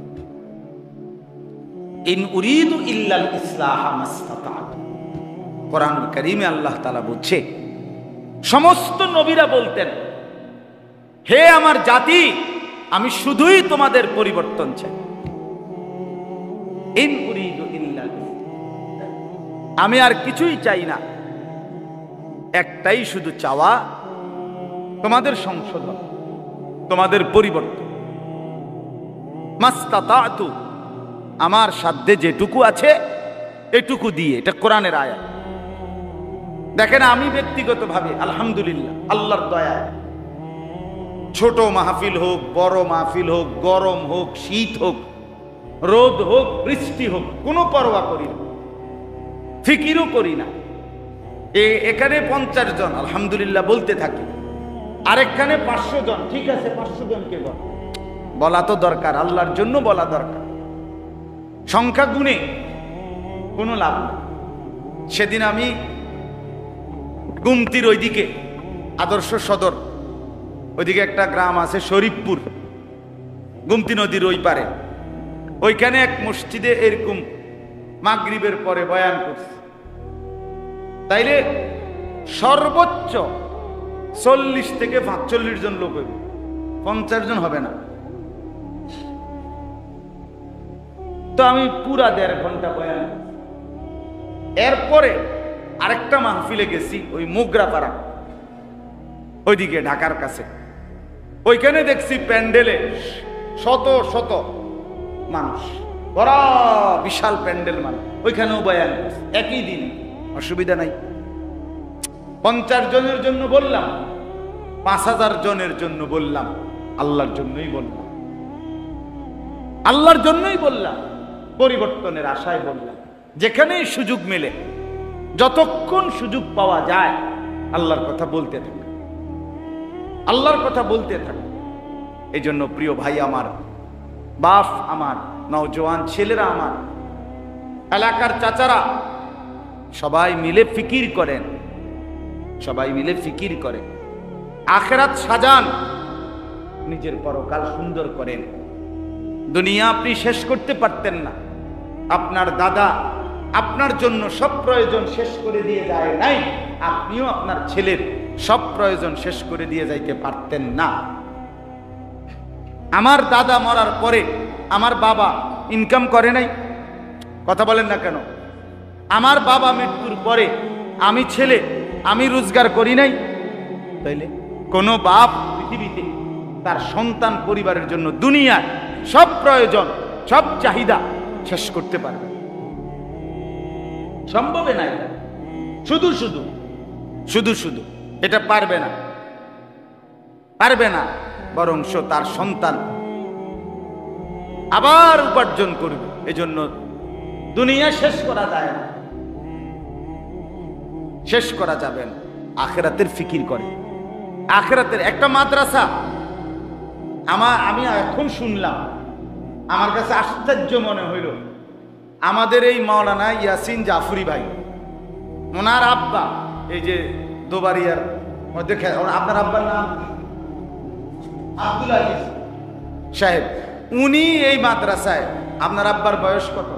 ইন উরিদু ইল্লাল ইসলাহা মাসতাতা'তু, কোরআনুল কারীমে আল্লাহ তাআলা বলছে, সমস্ত নবীরা বলতেন হে আমার জাতি, আমি শুধুই তোমাদের পরিবর্তন চাই। ইন উরিদু ইল্লাল, আমি আর কিছুই চাই না, একটাই শুধু চাওয়া, তোমাদের সংশোধন, তোমাদের পরিবর্তন। মাসতাতা'তু, আমার সাধ্যে যেটুকু আছে এটুকু দিয়ে, এটা কোরআনের আয়াত। দেখেন আমি ব্যক্তিগতভাবে আলহামদুলিল্লাহ আল্লাহর দয়ায়, ছোট মাহফিল হোক, বড় মাহফিল হোক, গরম হোক, শীত হোক, রোদ হোক, বৃষ্টি হোক, কোনো পরোয়া করি না, ফিকিরও করি না। এখানে 50 জন আলহামদুলিল্লাহ বলতে থাকি, আরেকখানে 500 জন, ঠিক আছে 500 জনকে বলা তো দরকার, আল্লাহর জন্য বলা দরকার, সংখ্যা গুণে কোনো লাভ নেই। সেদিন আমি গুমতির ওইদিকে আদর্শ সদর, ওইদিকে একটা গ্রাম আছে শরীফপুর, গুমতি নদীর ওই পারে, ওইখানে এক মসজিদে এরকম মাগরিবের পরে বয়ান করছে। তাইলে সর্বোচ্চ 40 থেকে 45 জন লোক হইবে, 50 জন হবে না। তো আমি পুরা 1.5 ঘন্টা বয়ান, এরপরে আরেকটা মাহফিলে গেছি ওই মোগরাপাড়া ওইদিকে ঢাকার কাছে, ওইখানে দেখছি প্যান্ডেলে শত শত মানুষ, বড় বিশাল প্যান্ডেল, মানুষ ওইখানেও বয়ান একই দিন, অসুবিধা নাই। 50 জনের জন্য বললাম, 5000 জনের জন্য বললাম, আল্লাহর জন্যই বললাম, আল্লাহর জন্যই বললাম, পরিবর্তনের আশায় বললাম। যেখানেই সুযোগ মেলে, যতক্ষণ সুযোগ পাওয়া যায় আল্লাহর কথা বলতে থাকে, আল্লাহর কথা বলতে থাকে। এই জন্য প্রিয় ভাই আমার, বাপ আমার, নওজোয়ান ছেলেরা আমার, এলাকার চাচারা সবাই মিলে ফিকির করেন, সবাই মিলে ফিকির করে, আখিরাত সাজান, নিজের পরকাল সুন্দর করেন। দুনিয়া আপনি শেষ করতে পারতেন না। আপনার দাদা আপনার জন্য সব প্রয়োজন শেষ করে দিয়ে যায় নাই, আপনিও আপনার ছেলের সব প্রয়োজন শেষ করে দিয়ে যাইতে পারতেন না। আমার দাদা মরার পরে আমার বাবা ইনকাম করে নাই, কথা বলেন না কেন? আমার বাবা মৃত্যুর পরে আমি ছেলে, আমি রোজগার করি নাই। তাইলে কোনো বাপ পৃথিবীতে তার সন্তান পরিবারের জন্য দুনিয়ার সব প্রয়োজন সব চাহিদা শেষ করতে পারবে? সম্ভবে না। এটা শুধু শুধু শুধু শুধু এটা পারবে না, পারবে না। বরং তার সন্তান আবার উপার্জন করবে। এজন্য দুনিয়া শেষ করা যায় না, শেষ করা যাবে না। আখিরাতের ফিকির করে। আখিরাতের একটা মাদ্রাসা আমি এখন শুনলাম, আমার কাছে আশ্চর্য মনে হইল। আমাদের এই মাওলানা ইয়াসিন জাফরি ভাই, ওনার আব্বা এই যে দোবারিয়ার মধ্যে, আপনার আব্বার নাম আব্দুল আজিজ সাহেব, উনি এই মাদ্রাসায়। আপনার আব্বার বয়স কত?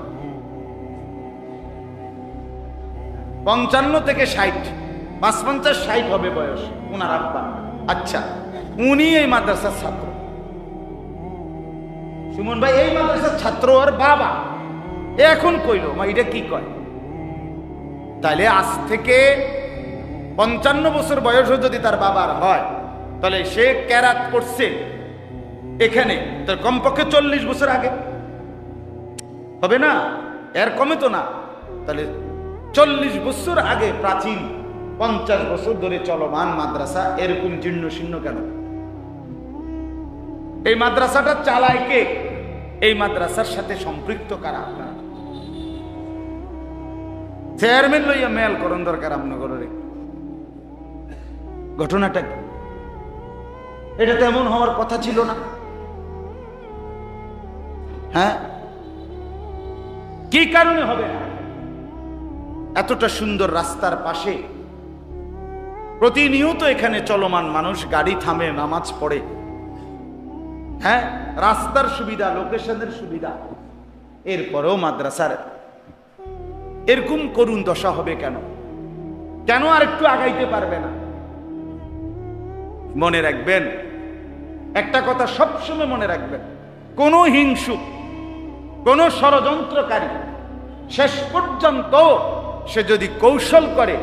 55 থেকে 60, 55-60 হবে বয়স উনার আব্বা। আচ্ছা, উনি এই মাদ্রাসার ছাত্র। সুমন ভাই এই মাদ্রাসার ছাত্র, আর বাবা এখন কইল মা এটা কি কয়? তাহলে আজ থেকে 55 বছর বয়সও যদি তার বাবার হয়, তাহলে সে কেরাত করছে এখানে তার কমপক্ষে 40 বছর আগে হবে না? এর কমে তো না। তাহলে 40 বছর আগে প্রাচীন, 50 বছর ধরে চলমান মাদ্রাসা এরকম জীর্ণ শীর্ণ কেন? এই মাদ্রাসাটা চালায় কে? এই মাদ্রাসার সাথে সম্পৃক্ত কারা? আপনার চেয়ারম্যান লইয়া মেল করণ দরকার আপনার। ঘটনাটা কি? এটা তো এমন হওয়ার কথা ছিল না। হ্যাঁ, কি কারণে হবে না? এতটা সুন্দর রাস্তার পাশে প্রতিনিয়ত এখানে চলমান মানুষ, গাড়ি থামে, নামাজ পড়ে। হ্যাঁ, রাস্তার সুবিধা, লোকেশনের সুবিধা, এরপরেও মাদ্রাসার এরকম করুণ দশা হবে কেন? কেন আর একটু আগাইতে পারবে না? মনে রাখবেন একটা কথা, সবসময় মনে রাখবেন, কোন হিংসুক, কোন ষড়যন্ত্রকারী শেষ পর্যন্ত সে যদি কৌশল করে,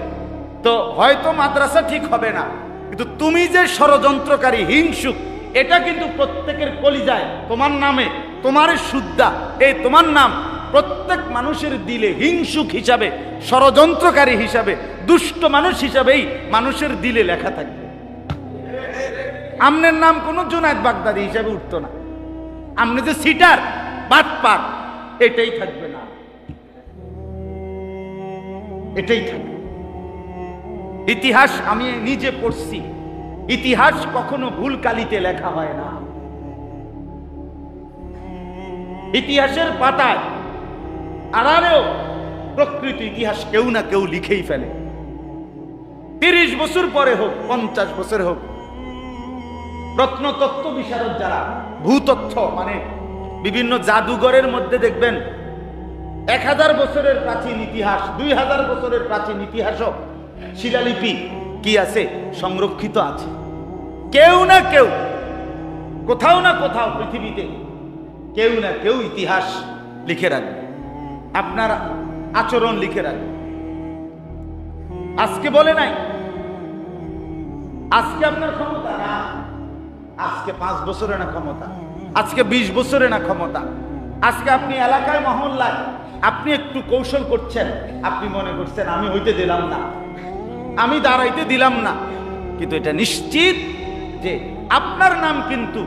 তো হয়তো মাদ্রাসা ঠিক হবে না, কিন্তু তুমি যে ষড়যন্ত্রকারী হিংসুক, এটা কিন্তু প্রত্যেকের কলিজায় তোমার নামে, তোমার শুদ্ধা, এই তোমার নাম প্রত্যেক মানুষের দিলে হিংসুক হিসাবে, ষড়যন্ত্রকারী হিসাবে, দুষ্ট মানুষ হিসাবেই মানুষের দিলে লেখা থাকবে। আমনের নাম কোনো জুনায়েদ বাগদাদি হিসাবে উঠতো না। আমনে যে সিটার, বাটপার, এটাই থাকবে না, এটাই থাকবে। ইতিহাস আমি নিজে পড়ছি, ইতিহাস কখনো ভুল কালিতে লেখা হয় না। ইতিহাসের পাতায় আড়ালেও প্রকৃত ইতিহাস কেউ না কেউ লিখেই ফেলে। 30 বছর পরে হোক, 50 বছর হোক, প্রত্নতত্ত্ব বিশারদ যারা, ভূতত্ত্ব মানে বিভিন্ন জাদুঘরের মধ্যে দেখবেন 1000 বছরের প্রাচীন ইতিহাস, 2000 বছরের প্রাচীন ইতিহাসও শিলালিপি কি আছে, সংরক্ষিত আছে। কেউ না কেউ, কোথাও না কোথাও পৃথিবীতে কেউ না কেউ ইতিহাস লিখে রাখবে, আপনার আচরণ লিখে রাখবে। আজকে বলে নাই, আজকে আপনার ক্ষমতা না, আজকে 5 বছরে না ক্ষমতা, আজকে 20 বছরে না ক্ষমতা, আজকে আপনি এলাকায় মহল্লায় আপনি একটু কৌশল করছেন, আপনি মনে করছেন আমি হইতে দিলাম না, আমি দাঁড়াইতে দিলাম না, কিন্তু এটা নিশ্চিত যে আপনার নাম কিন্তু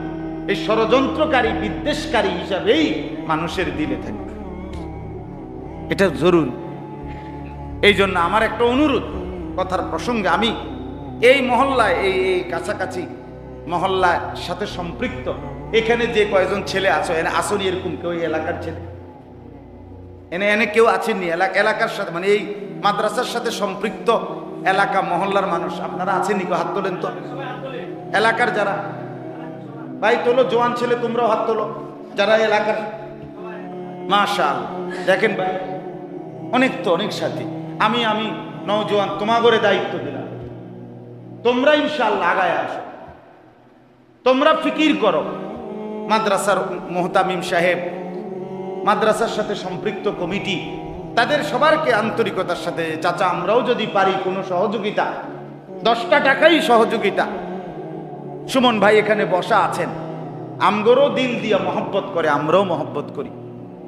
এই ষড়যন্ত্রকারী, বিদ্বেষকারী হিসাবেই মানুষের দিলে থাকবে। এটা জরুরি। এই জন্য আমার একটা অনুরোধ, কথার প্রসঙ্গে, আমি এই মহল্লায়, এই কাছাকাছি মহল্লার সাথে সম্পৃক্ত, এখানে যে কয়েকজন ছেলে আছো, এনে আসনি এরকম কেউ এলাকার ছেলে, এনে কেউ আছেননি এলাকার সাথে, মানে এই মাদ্রাসার সাথে সম্পৃক্ত এলাকা মহল্লার মানুষ আপনারা আছেন নিকো, হাত তোলেন তো। এলাকার যারা ভাই তোলো, জোয়ান ছেলে তোমরাও হাত তোলো, যারা এলাকার। মাশাআল্লাহ, দেখেন ভাই অনেক তো অনেক সাথী। আমি নওজোয়ান তোমাগরে দায়িত্ব দিলাম, তোমরা ইনশাআল্লাহ আগায় আসো, তোমরা ফিকির করো। মাদ্রাসার মোহতামিম সাহেব, মাদ্রাসার সাথে সম্পৃক্ত কমিটি, তাদের সবারকে আন্তরিকতার সাথে, চাচা আমরাও যদি পারি কোনো সহযোগিতা, 10টা টাকাই সহযোগিতা। সুমন ভাই এখানে বসা আছেন, আমগরও দিল দিয়া মহব্বত করে, আমরাও মহব্বত করি।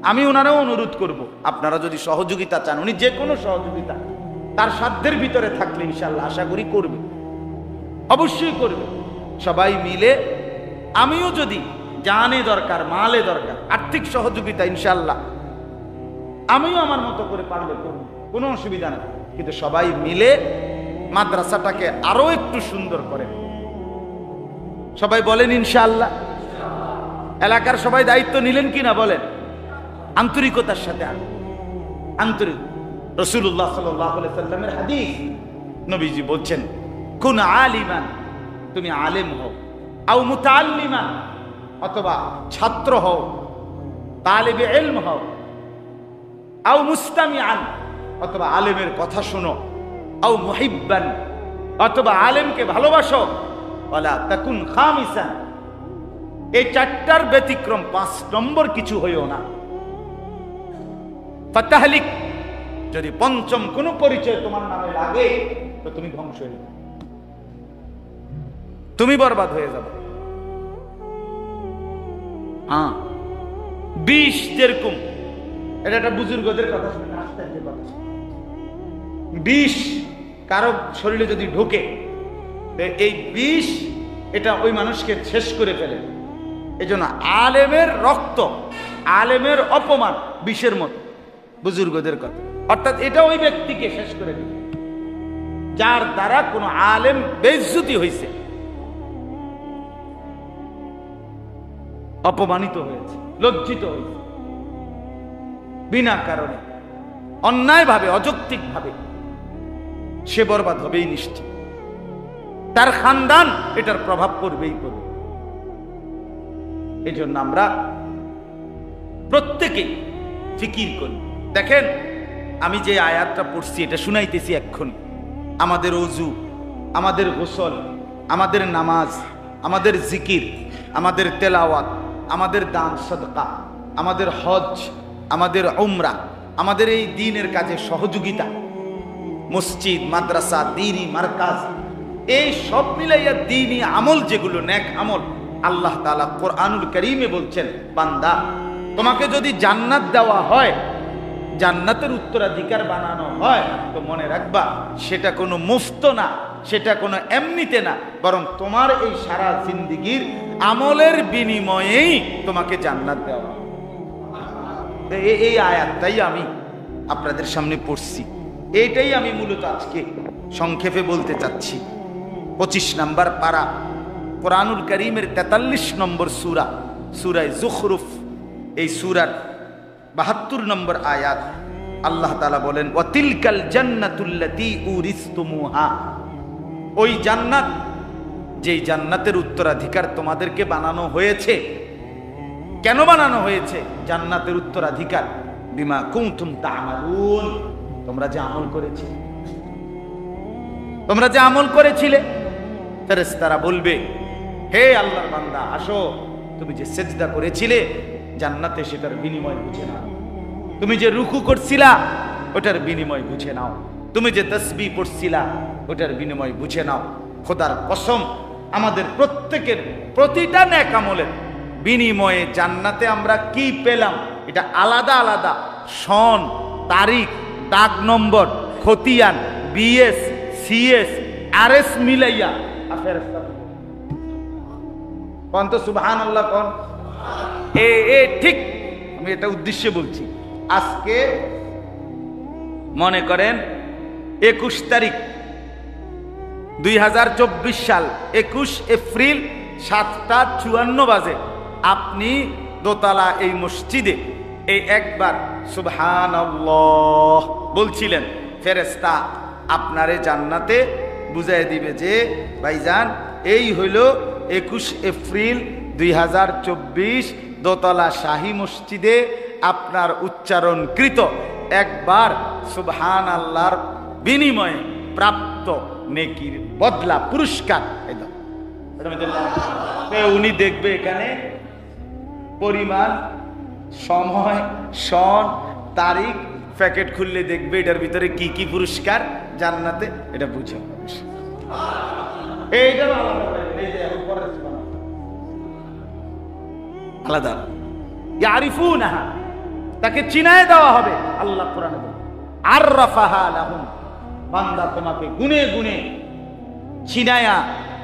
আমি ওনারাও অনুরোধ করব, আপনারা যদি সহযোগিতা চান, উনি যে কোনো সহযোগিতা তার সাধ্যের ভিতরে থাকলে ইনশাআল্লাহ আশা করি করবে, অবশ্যই করবে। সবাই মিলে, আমিও যদি জানে দরকার, মালে দরকার, আর্থিক সহযোগিতা ইনশাআল্লাহ আমিও আমার মতো করে পারলে করব, কোনো অসুবিধা নেই। কিন্তু সবাই মিলে মাদ্রাসাটাকে আরো একটু সুন্দর করে, সবাই বলেন ইনশাআল্লাহ। এলাকার সবাই দায়িত্ব নিলেন কিনা বলেন, আন্তরিকতার সাথে। আন্তরিক রাসূলুল্লাহ সাল্লাল্লাহু আলাইহি সাল্লামের হাদিস, নবীজি বলছেন কুন আলিমান, তুমি আলেম হও, আও মুতাআল্লিমান, অথবা ছাত্র হও, তালিবে ইলম হও, আও মুস্তামিআন, অথবা আলেমের কথা শোনো, আও মুহিব্বান, অথবা আলেমকে ভালোবাসো, ওয়ালা তাকুন খামিসান, এই 4টার ব্যতিক্রম 5 নম্বর কিছু হইও না। ফাতাহলিক, যদি 5ম কোন পরিচয় তোমার নামে লাগে তো তুমি ধ্বংস হয়ে যাবে, তুমি বরবাদ হয়ে যাবে। 20 যেরকম, এটা একটা বুজুর্গদের কথা শুনে আসতে, 20 কারো শরীরে যদি ঢোকে, এই 20 এটা ওই মানুষকে শেষ করে ফেলে। এই জন্য আলেমের রক্ত, আলেমের অপমান 20-এর মতো, বুজুর্গদের কথা। অর্থাৎ এটা ওই ব্যক্তিকে শেষ করে দিবে যার দ্বারা কোনো আলেম বেইজ্জতি হয়েছে, অপমানিত হয়েছে, লজ্জিত হয়েছে, বিনা কারণে অন্যায়ভাবে, অযৌক্তিকভাবে, সে বরবাদ হবেই নিশ্চিত। তার খানদান এটার প্রভাব পড়বেই পড়বে। এই জন্য আমরা প্রত্যেকেই ফিকির করি। দেখেন, আমি যে আয়াতটা পড়ছি এটা শুনাইতেছি এক্ষুনি, আমাদের ওযু, আমাদের গোসল, আমাদের নামাজ, আমাদের জিকির, আমাদের তেলাওয়াত, আমাদের দান সদকা, আমাদের হজ, আমাদের উমরা, আমাদের এই দ্বীনের কাজে সহযোগিতা, মসজিদ, মাদ্রাসা, দ্বীনি মারকাজ, এই সব মিলাইয়া দ্বীনি আমল যেগুলো নেক আমল, আল্লাহ তাআলা কোরআনুল কারীমে বলছেন, বান্দা তোমাকে যদি জান্নাত দেওয়া হয়, জান্নাতের উত্তরাধিকার বানানো হয়, তো মনে রাখবা সেটা কোনো মুফত না, সেটা কোনো এমনিতে না, বরং তোমার এই সারা জিন্দেগীর আমলের বিনিময়েই তোমাকে জান্নাত দেওয়া। এই আয়াতটাই আমি আপনাদের সামনে পড়ছি, এইটাই আমি মূলত আজকে সংক্ষেপে বলতে চাচ্ছি। 25 নম্বর পারা, কোরআনুল কারীমের 43 নম্বর সূরা, সূরা যুখরুফ, এই সূরার 72 নম্বর আয়াত, আল্লাহ তাআলা বলেন, ওয়া তিলকাল জান্নাতুল্লাতী উরিসতুমুহা, ওই জান্নাত, যেই জান্নাতের উত্তরাধিকার তোমাদেরকে বানানো হয়েছে। কেন বানানো হয়েছে জান্নাতের উত্তরাধিকার? বিমা কুনতুম তা'মালুন, তোমরা যে আমল করেছিলে, তোমরা যে আমল করেছিলে। ফেরেশতারা বলবে, হে আল্লাহর বান্দা আসো, তুমি যে সিজদা করেছিলে জান্নাতে, সেটার বিনিময় বুঝে নাও। তুমি যে রুকু করছিলা ওটার বিনিময় বুঝে নাও। তুমি যে তাসবিহ পড়ছিলা ওটার বিনিময় বুঝে নাও। খোদার কসম, আমাদের প্রত্যেকের প্রতিটা নেক আমলের বিনিময়ে জান্নাতে আমরা কি পেলাম, এটা আলাদা আলাদা সন, তারিখ, দাগ নম্বর, খতিয়ান, বিএস, সিএস, আরএস মিলাইয়া ফেরেশতা কোন তো সুবহানাল্লাহ কোন। ঠিক, আমি এটা উদ্দেশ্যে বলছি। আজকে মনে করেন 21 তারিখ 2024 সাল, 21 এপ্রিল 7:54 বাজে আপনি দোতলা এই মসজিদে এই একবার সুবহানাল্লাহ বলছিলেন, ফেরেশতা আপনারে জান্নাতে বুঝাই দিবে যে ভাইজান এই হইল 21 এপ্রিল 2024 দোতলা শাহী মসজিদে আপনার উচ্চারণকৃত একবার সুবহানাল্লাহর বিনিময়ে প্রাপ্ত নেকির বদলা পুরস্কার। উনি দেখবে এখানে পরিমাণ, সময়, সন, তারিখ, প্যাকেট খুললে দেখবে এটার ভিতরে কি কি পুরস্কার জান্নাতে, এটা বুঝে আলাদা ইয়ারিফুনাহা, তাকে চিনায় দেওয়া হবে। আল্লাহ কোরআনে বলে আররাফাহা লাহুম, বান্দা তোমাকে গুনে গুনে চিনায়া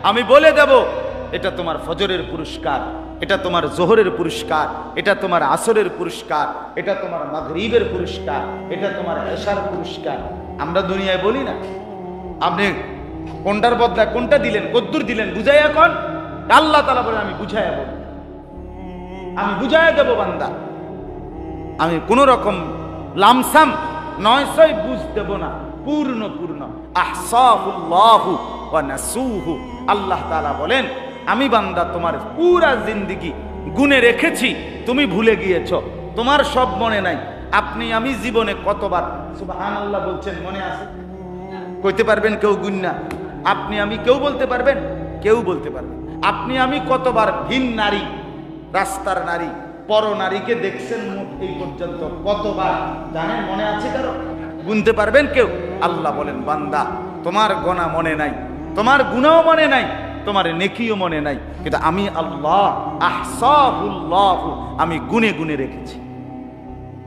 আমি বলে দেব এটা তোমার ফজরের পুরস্কার, এটা তোমার জোহরের পুরস্কার, এটা তোমার আসরের পুরস্কার, এটা তোমার মাগরিবের পুরস্কার, এটা তোমার এশার পুরস্কার। আমরা দুনিয়ায় বলি না আপনি কোনটার বদলা কোনটা দিলেন, কদ্দুর দিলেন বুঝাই, এখন আল্লাহ তাআলা বলে আমি বুঝাইয়া বলব, আমি বুঝাইয়া দেব বান্দা, আমি কোন রকম লামসাম নয়সই বুঝ দেব না, পূর্ণ পূর্ণ। আহসাহুল্লাহু ওয়া নাসুহু, আল্লাহ তাআলা বলেন আমি বান্দা তোমার পুরা জিন্দেগি গুনে রেখেছি, তুমি ভুলে গিয়েছো, তোমার সব মনে নাই। আপনি আমি জীবনে কতবার সুবহানাল্লাহ বলছেন মনে আছে? কইতে পারবেন কেউ গুন্না? আপনি আমি কেউ বলতে পারবেন? কেউ বলতে পারবেন। আপনি আমি কতবার ভিন নারী, রাস্তার নারী, পর নারীকে দেখছেন মুখ এই পর্যন্ত কতবার জানেন? মনে আছে কারো? গুনতে পারবেন কেউ? আল্লাহ বলেন বান্দা তোমার গোনা মনে নাই, তোমার গুনাহও মনে নাই, তোমার নেকিও মনে নাই, কিন্তু আমি আল্লাহ আহসাহুল্লাহু, আমি গুনে গুনে রেখেছি।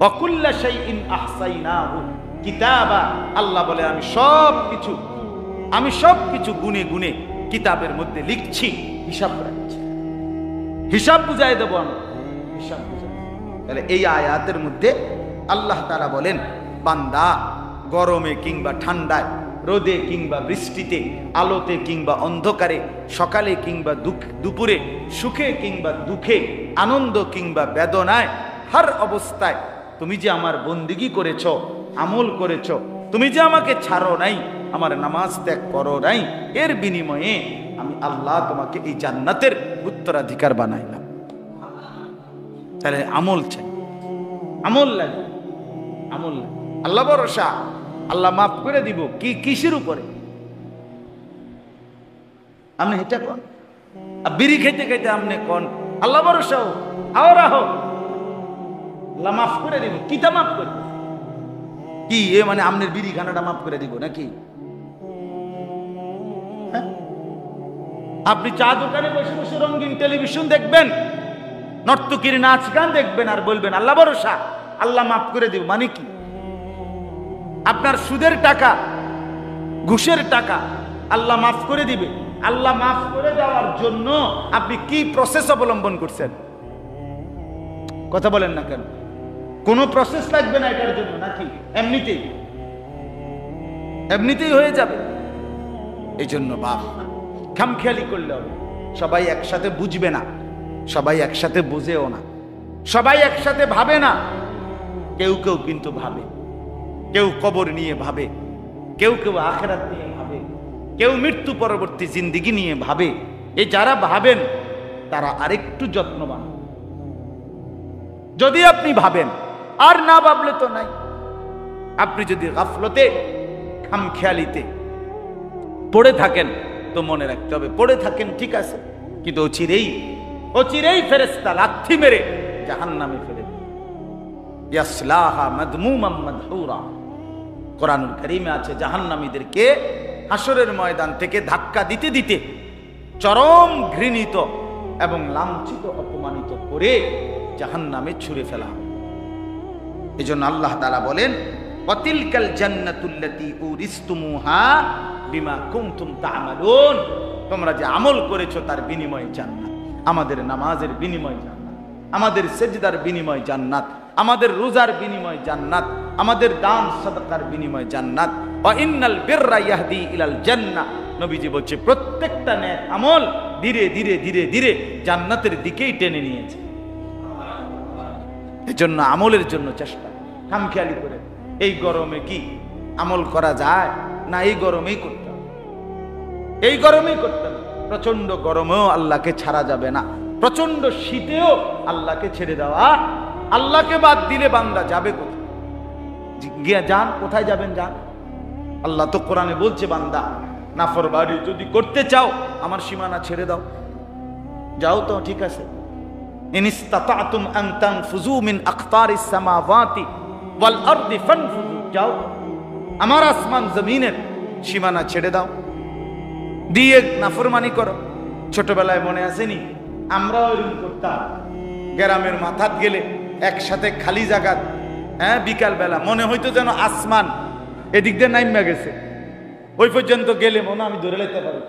ওয়া কুল্লা শাইইন আহসাইনাহু কিতাবা, আল্লাহ বলে আমি সব কিছু গুনে গুনে কিতাবের মধ্যে লিখছি, হিসাব রাখছি, হিসাব বুঝাই দেব আমি, হিসাব বুঝাই। তাহলে এই আয়াতের মধ্যে আল্লাহ তাআলা বলেন বান্দা গরমে কিংবা ঠান্ডায়, রোদে কিংবা বৃষ্টিতে, আলোতে কিংবা অন্ধকারে, সকালে কিংবা দুপুরে, সুখে কিংবা দুঃখে, আনন্দ কিংবা বেদনায়, হর অবস্থায় তুমি যে আমার বন্দিগি করেছ, আমল করেছ, তুমি যে আমাকে ছাড়ো নাই, আমার নামাজ ত্যাগ করো নাই, এর বিনিময়ে আমি আল্লাহ তোমাকে এই জান্নাতের উত্তরাধিকার বানাইলাম। তাহলে আমল চাই, আমল লাগে, আমল লাগে। আল্লাহ ভরসা, আল্লাহ মাফ করে দিব, কি কিসের উপরে? আপনি এটা কোন বিড়ি খেতে খেতে আপনি কোন আল্লাহ ভরসা হোক, আওরা হোক, আল্লাহ মাফ করে দিব। কিটা মাফ করে কি এ মানে আপনার বিড়ি খানাটা মাফ করে দিব নাকি? আপনি চা দোকানে বসে বসে রঙিন টেলিভিশন দেখবেন, নর্তকীর নাচ গান দেখবেন, আর বলবেন আল্লাহ ভরসা, আল্লাহ মাফ করে দিব, মানে কি? আপনার সুদের টাকা, ঘুষের টাকা আল্লাহ মাফ করে দিবে। আল্লাহ মাফ করে দেওয়ার জন্য আপনি কি প্রসেস অবলম্বন করছেন? কথা বলেন না কেন? কোনো প্রসেস লাগবে না এটার জন্য নাকি? এমনিতেই এমনিতেই হয়ে যাবে। এই জন্য বাপ খামখেয়ালি করলে হবে। সবাই একসাথে বুঝবে না, সবাই একসাথে বুঝেও না, সবাই একসাথে ভাবে না। কেউ কেউ কিন্তু ভাবে, কেউ কবর নিয়ে ভাবে, কেউ কেউ আখিরাত নিয়ে ভাবে, কেউ মৃত্যু পরবর্তী জিন্দেগি নিয়ে ভাবে। এই যারা ভাবেন তারা আরেকটু যত্নবান। যদি আপনি ভাবেন, আর না ভাবলে তো নাই। আপনি যদি গাফলতে, খামখেয়ালিতে পড়ে থাকেন তো মনে রাখতে হবে, পড়ে থাকেন ঠিক আছে, কিন্তু অচিরেই ফেরেশতা লাথি মেরে জাহান্নামে ফেলে দেবে। ইয়াসলাহা মাদমুমান মাদহুরা, কোরআনুল কারীমে আছে জাহান্নামীদেরকে হাসরের ময়দান থেকে ধাক্কা দিতে দিতে চরম ঘৃণিত এবং লাঞ্ছিত অপমানিত করে জাহান্নামে ছুঁড়ে ফেলা হবে। এজন্য আল্লাহ তাআলা বলেন ওয়াতিলকাল জান্নাতুল্লাতী উরিসতুমুহা বিমা কুনতুম তা'মালুন, তোমরা যে আমল করেছো তার বিনিময়ে জান্নাত। আমাদের নামাজের বিনিময় জান্নাত, আমাদের সেজদার বিনিময় জান্নাত, আমাদের রোজার বিনিময় জান্নাত, আমাদের দান সাদাকার বিনিময় জান্নাত। ওয়া ইন্নাল বিররা ইয়াহদি ইলাল জান্নাহ, নবীজি বলছে প্রত্যেকটা নেক আমল ধীরে ধীরে ধীরে ধীরে জান্নাতের দিকেই টেনে নিয়েছে। এজন্য আমলের জন্য চেষ্টা, খামখেয়ালি করে। এই গরমে কি আমল করা যায়? না এই গরমেই করতে হবে, এই গরমেই করতে হবে। প্রচন্ড গরমেও আল্লাহকে ছাড়া যাবে না, প্রচন্ড শীতেও আল্লাহকে ছেড়ে দেওয়া। আল্লাহকে বাদ দিলে বান্দা যাবে কোথায়? গিয়ে যান, কোথায় যাবেন যান। আল্লাহ তো কোরআনে বলছে, বান্দা নাফরমানি যদি করতে চাও আমার সীমানা ছেড়ে দাও, যাও তো, ঠিক আছে। ইন ইসতাতাতুম আন তানফুযু মিন আকতারিস সামাওয়াতি ওয়াল আরদি ফানফুযু, যাও, আমার আসমান জমিনের সীমানা ছেড়ে দাও, দিয়ে নাফরমানি করো। ছোটবেলায় মনে আসেনি আমরাও এরকম করতাম, গ্রামের মাথাত গেলে একসাথে খালি জায়গা, হ্যাঁ, বিকাল বেলা মনে হইতো যেন আসমান এদিক দিয়ে নাইমা গেছে, ওই পর্যন্ত গেলে মনে আমি ধরে লাইতে পারি।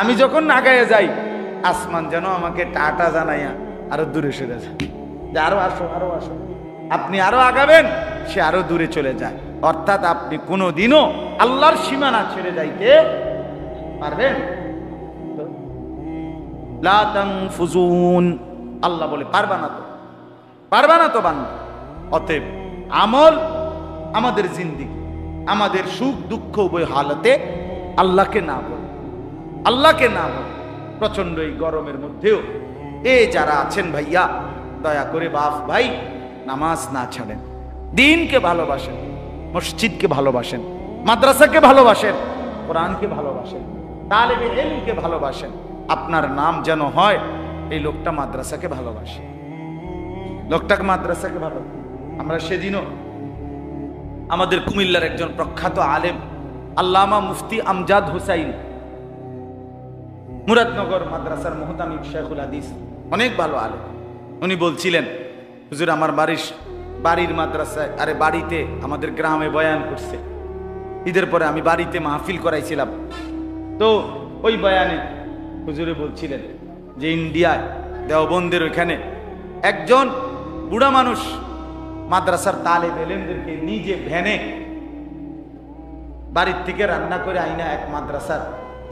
আমি যখন আগায় যাই আসমান যেন আমাকে টাটা জানাইয়া আরো দূরে সরে যায়, যে আরো আসো, আরো আসো। আপনি আরো আগাবেন, সে আরো দূরে চলে যায়। অর্থাৎ আপনি কোনোদিনও আল্লাহর সীমানা ছেড়ে যাইতে পারবেন? লা তানফুজুন, আল্লাহ বলে পারবা না তো, পারবা না তো বান্দা। অতএব আমল, আমাদের জিন্দেগি, আমাদের সুখ দুঃখ উভয় হালতে আল্লাহকে না বল, আল্লাহকে না বল। প্রচন্ড এই গরমের মধ্যেও যারা আছেন ভাইয়া, দয়া করে বাপ ভাই নামাজ না ছাড়েন, দ্বীনকে ভালোবাসেন, মসজিদকে ভালোবাসেন, মাদ্রাসাকে ভালোবাসেন, কোরআনকে ভালোবাসেন, তালেবে ইলমকে ভালোবাসেন। আপনার নাম যেন হয় এই লোকটা মাদ্রাসাকে ভালোবাসে, লোকটাকে মাদ্রাসাকে ভালো। আমরা সেদিনও আমাদের কুমিল্লার একজন প্রখ্যাত আলেম আল্লামা মুফতি আমজাদ হুসাইন, মুরাদনগর মাদ্রাসার মুহতামিম শেখুল হাদিস, অনেক ভালো আলেম, উনি বলছিলেন, হুজুর আমার বাড়ির মাদ্রাসায়, আরে বাড়িতে আমাদের গ্রামে বয়ান করছে, ঈদের পরে আমি বাড়িতে মাহফিল করাইছিলাম। তো ওই বয়ানে হুজুরে বলছিলেন যে ইন্ডিয়ায় দেওবন্দের ওইখানে একজন বুড়া মানুষ মাদ্রাসার তালেব ইলমদেরকে নিজে ভ্যানে বাড়ির থেকে রান্না করে আইনা এক মাদ্রাসার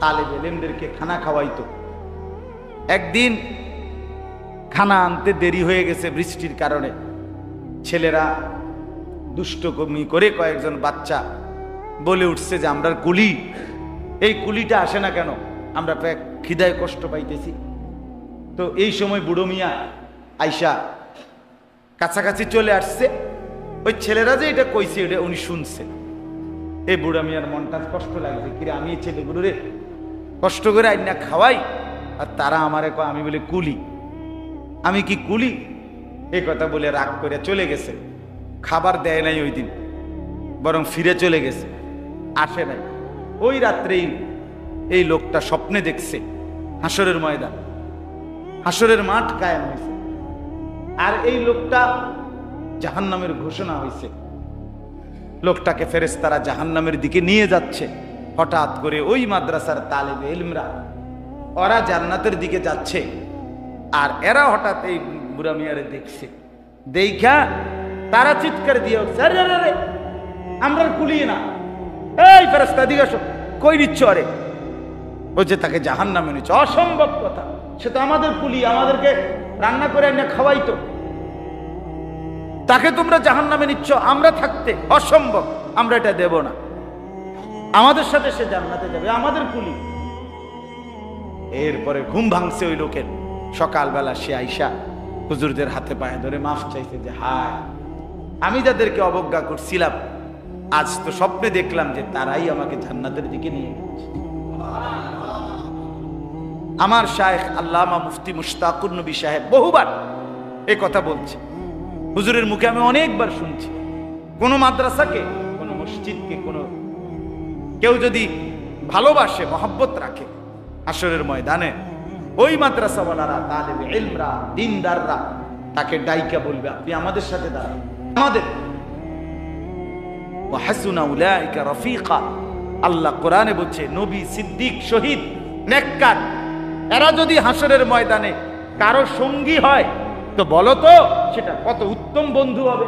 তালেব ইলমদেরকে খানা খাওয়াইতো। একদিন খানা আনতে দেরি হয়ে গেছে বৃষ্টির কারণে, ছেলেরা দুষ্টকর্মী করে কয়েকজন বাচ্চা বলে উঠছে যে আমরা কুলি, এই কুলিটা আসে না কেন, আমরা খিদায় কষ্ট পাইতেছি। তো এই সময় বুড়ো মিয়া আইসা কাছাকাছি চলে আসছে, ওই ছেলেরা যে এটা কইছে এটা উনি শুনছে। এই বুড়া মিয়ার মনটা কষ্ট লাগছে, কিরে আমি এই ছেলেগুলোরে কষ্ট করে আইনা খাওয়াই আর তারা আমারে কয় আমি বলে কুলি, আমি কি কুলি? এই কথা বলে রাগ করে চলে গেছে। খাবার দেয় নাই ওই দিন, বরং ফিরে চলে গেছে, আসে নাই। ওই রাত্রেই এই লোকটা স্বপ্নে দেখছে হাসরের ময়দান, হাসরের মাঠ কায়েম হয়েছে, আর এই লোকটা জাহান্নামের ঘোষণা হয়েছে। লোকটাকে ফেরেশতারা জাহান্নামের দিকে নিয়ে যাচ্ছে। হঠাৎ করে ওই মাদ্রাসার তালেবে ইলমরা ওরা জান্নাতের দিকে যাচ্ছে, আর এরা হঠাৎ এই বুড়া মিয়ারে দেখছে। দেখা তারা চিৎকার দিয়ে উঠছে, আরে আরে আরে আমরা কুলিয়ে না, এই ফেরেশতা দিকে আসো, কই নিচ্ছ? আরে ওই যে তাকে জাহান্নামে নিচ্ছ, অসম্ভব কথা, সে তো আমাদের কুলি, আমাদেরকে রান্না করে এনে খাওয়াইতো, তাকে তোমরা জাহান্নামে নিচ্ছ, আমরা থাকতে অসম্ভব, আমরা এটা দেব না, আমাদের সাথে সে জান্নাতে যাবে, আমাদের কুলি। এরপরে ঘুম ভাঙছে ওই লোকের। সকালবেলা সে আইসা হুজুরদের হাতে পায়ে ধরে মাফ চাইছে যে হায়, আমি যাদেরকে অবজ্ঞা করছিলাম আজ তো স্বপ্নে দেখলাম যে তারাই আমাকে জান্নাতের দিকে নিয়ে গেছে। আমার শায়েখ আল্লামা মুফতি মুশতাকুর নবী সাহেব বহুবার এই কথা বলছে, হুজুরের মুখে আমি অনেকবার শুনছি। কোন মাদ্রাসাকে, কোন মসজিদকে, কোন কেউ যদি ভালোবাসে, মহব্বত রাখে, হাসরের ময়দানে ওই মাদ্রাসাওয়ালারা, তালেবে ইলমরা, দ্বীনদাররা তাকে ডাইকা বলবে আপনি আমাদের সাথে দাঁড়ান, আমাদের। ওয়া হাসুনা উলাইকা রাফিকা, আল্লাহ কোরআনে বলছে নবী, সিদ্দিক, শহীদ, নেককার এরা যদি হাসরের ময়দানে কারো সঙ্গী হয় তো বলো তো সেটা কত উত্তম বন্ধু হবে,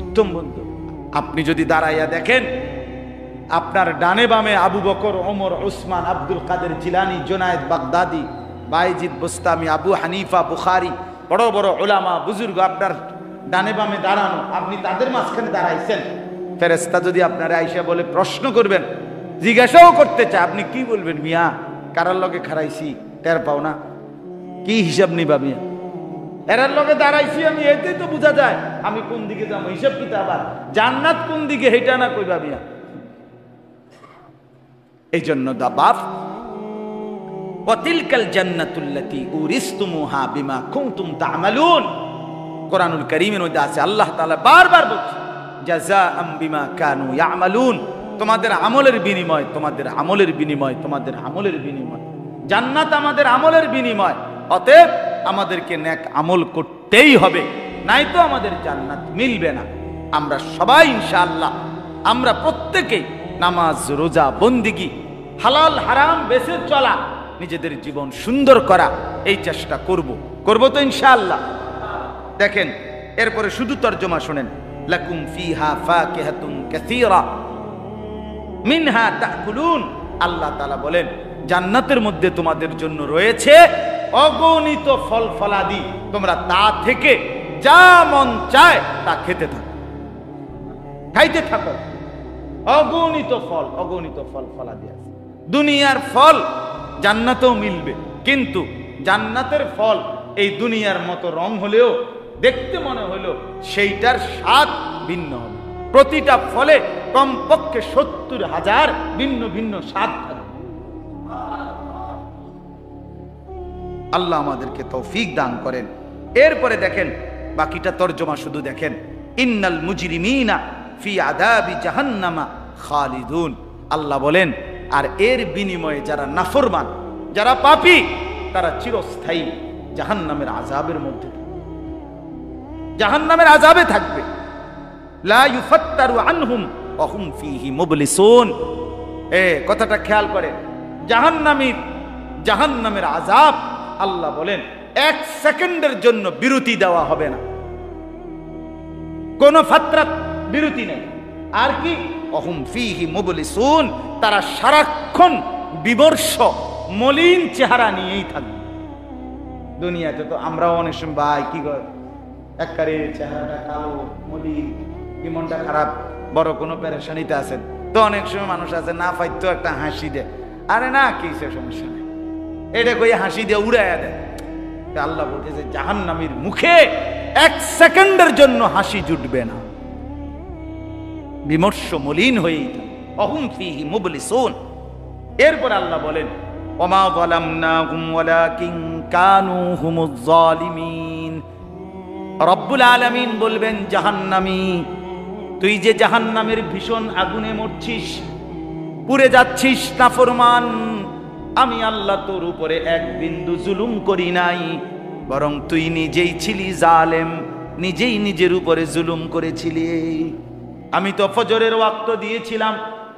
উত্তম বন্ধু। আপনি যদি দাঁড়াইয়া দেখেন আপনার ডানে বামে আবু বকর, ওমর, উসমান, আব্দুল কাদের জিলানী, জুনায়েদ বাগদাদি, বাইজিদ বুস্তামি, আবু হানিফা, বুখারী, বড় বড় উলামা বুজুর্গ আপনার ডানে বামে দাঁড়ানো, আপনি তাদের মাঝখানে দাঁড়াইছেন, ফেরেশতা যদি আপনারা আইসা বলে প্রশ্ন করবেন, জিজ্ঞাসাও করতে চায়, আপনি কি বলবেন? মিয়া কারার লগে খারাইছি টের পাও না, কি হিসাব নিবা মিয়া? এরার লগে দাঁড়াইছি আমি, এতেই তো বোঝা যায় আমি কোন দিকে যাবো। হিসাব কি আবার জান্নাত কোন দিকে হেটা না কইবা মিয়া? এই জন্য দা বাপ ওয়াতিলকাল জান্নাতুল্লাতী উরিসতুমুহা বিমা কুনতুম তা'মালুন। কোরআনুল কারীমের মধ্যে আছে, আল্লাহ তাআলা বারবার বলছে জাযাআম বিমা কানু ইয়ামালুন, তোমাদের আমলের বিনিময়, তোমাদের আমলের বিনিময়, তোমাদের আমলের বিনিময়। জান্নাত আমাদের আমলের বিনিময়, অতএব আমাদেরকে নেক আমল করতেই হবে, নাই তো আমাদের জান্নাত মিলবে না। আমরা সবাই ইনশাআল্লাহ, আমরা প্রত্যেকেই নামাজ, রোজা, বন্দিগি, হালাল হারাম বেঁচে চলা, নিজেদের জীবন সুন্দর করা, এই চেষ্টা করব তো ইনশাআল্লাহ। দেখেন এরপরে শুধু তরজমা শুনেন, লাকুম ফিহা ফাকিহাতুন কাসীরা মিনহা তাকুলুন। আল্লাহ তাআলা বলেন জান্নাতের মধ্যে তোমাদের জন্য রয়েছে অগণিত ফল ফলাদি, তোমরা তা থেকে যা মন চায় তা খেতে থাকো, খাইতে থাকো। অগণিত ফল ফলাদি আছে। দুনিয়ার ফল জান্নাতেও মিলবে, কিন্তু জান্নাতের ফল এই দুনিয়ার মতো রং হলেও, দেখতে মনে হলো, সেইটার স্বাদ ভিন্ন হবে। প্রতিটা ফলে কমপক্ষে 70,000 ভিন্ন ভিন্ন স্বাদ থাকবে। আল্লাহ আমাদেরকে তৌফিক দান করেন। এরপরে দেখেন বাকিটা তরজমা শুধু দেখেন, ইন্নাল মুজরিমিনা ফি আযাবি জাহান্নামা খালিদুন। আল্লাহ বলেন আর এর বিনিময়ে যারা নাফরমান, যারা পাপী, তারা চিরস্থায়ী জাহান্নামের আযাবের মধ্যে, জাহান্নামের আযাবে থাকবে। লা ইউফাত্তারু আনহুম ওয়া হুম ফীহি মুবলিসুন। কথাটা খেয়াল করেন, জাহান্নামের আযাব, আল্লাহ বলেন 1 সেকেন্ডের জন্য বিরতি দেওয়া হবে না, কোন ফাতরাত বিরতি নেই। আর কি? ওয়া হুম ফীহি মুবলিসুন, তারা সারাক্ষণ বিমর্ষ মলিন চেহারা নিয়েই থাকবে। দুনিয়াতে তো আমরাও অনেক সময় ভাই কি কর একবারে চেহারাটা কালো, মলিন, কি মনটা খারাপ, বড় কোনো পেরেশানিতে আছেন, তো অনেক সময় মানুষ আছে না ফাইতো একটা হাসি দেয়, আরে না কিসে সমস্যা নেই, এটা কই হাসি দিয়ে উড়াইয়া দেয়। আল্লাহ বলতেছে জাহান্নামীর মুখে 1 সেকেন্ডের জন্য হাসি জুটবে না, বিমর্ষ মলিন হয়েই থাকে। অহুম ফীহি মুবলিসুন। এরপর আল্লাহ বলেন ওমা যালামনাহুম ওয়ালাকিন কানু হুমুজ জালিমিন। রব্বুল আলামিন বলবেন জাহান্নামী, তুই যে জাহান্নামের ভীষণ আগুনে মরছিস, পুড়ে যাচ্ছিস নাফরমান, আমি আল্লাহ তোর উপরে 1 বিন্দু জুলুম করি নাই, বরং তুই নিজেই ছিলি জালেম, নিজেই নিজের উপরে জুলুম করেছিলি। আমি তো ফজরের ওয়াক্ত দিয়েছিলাম,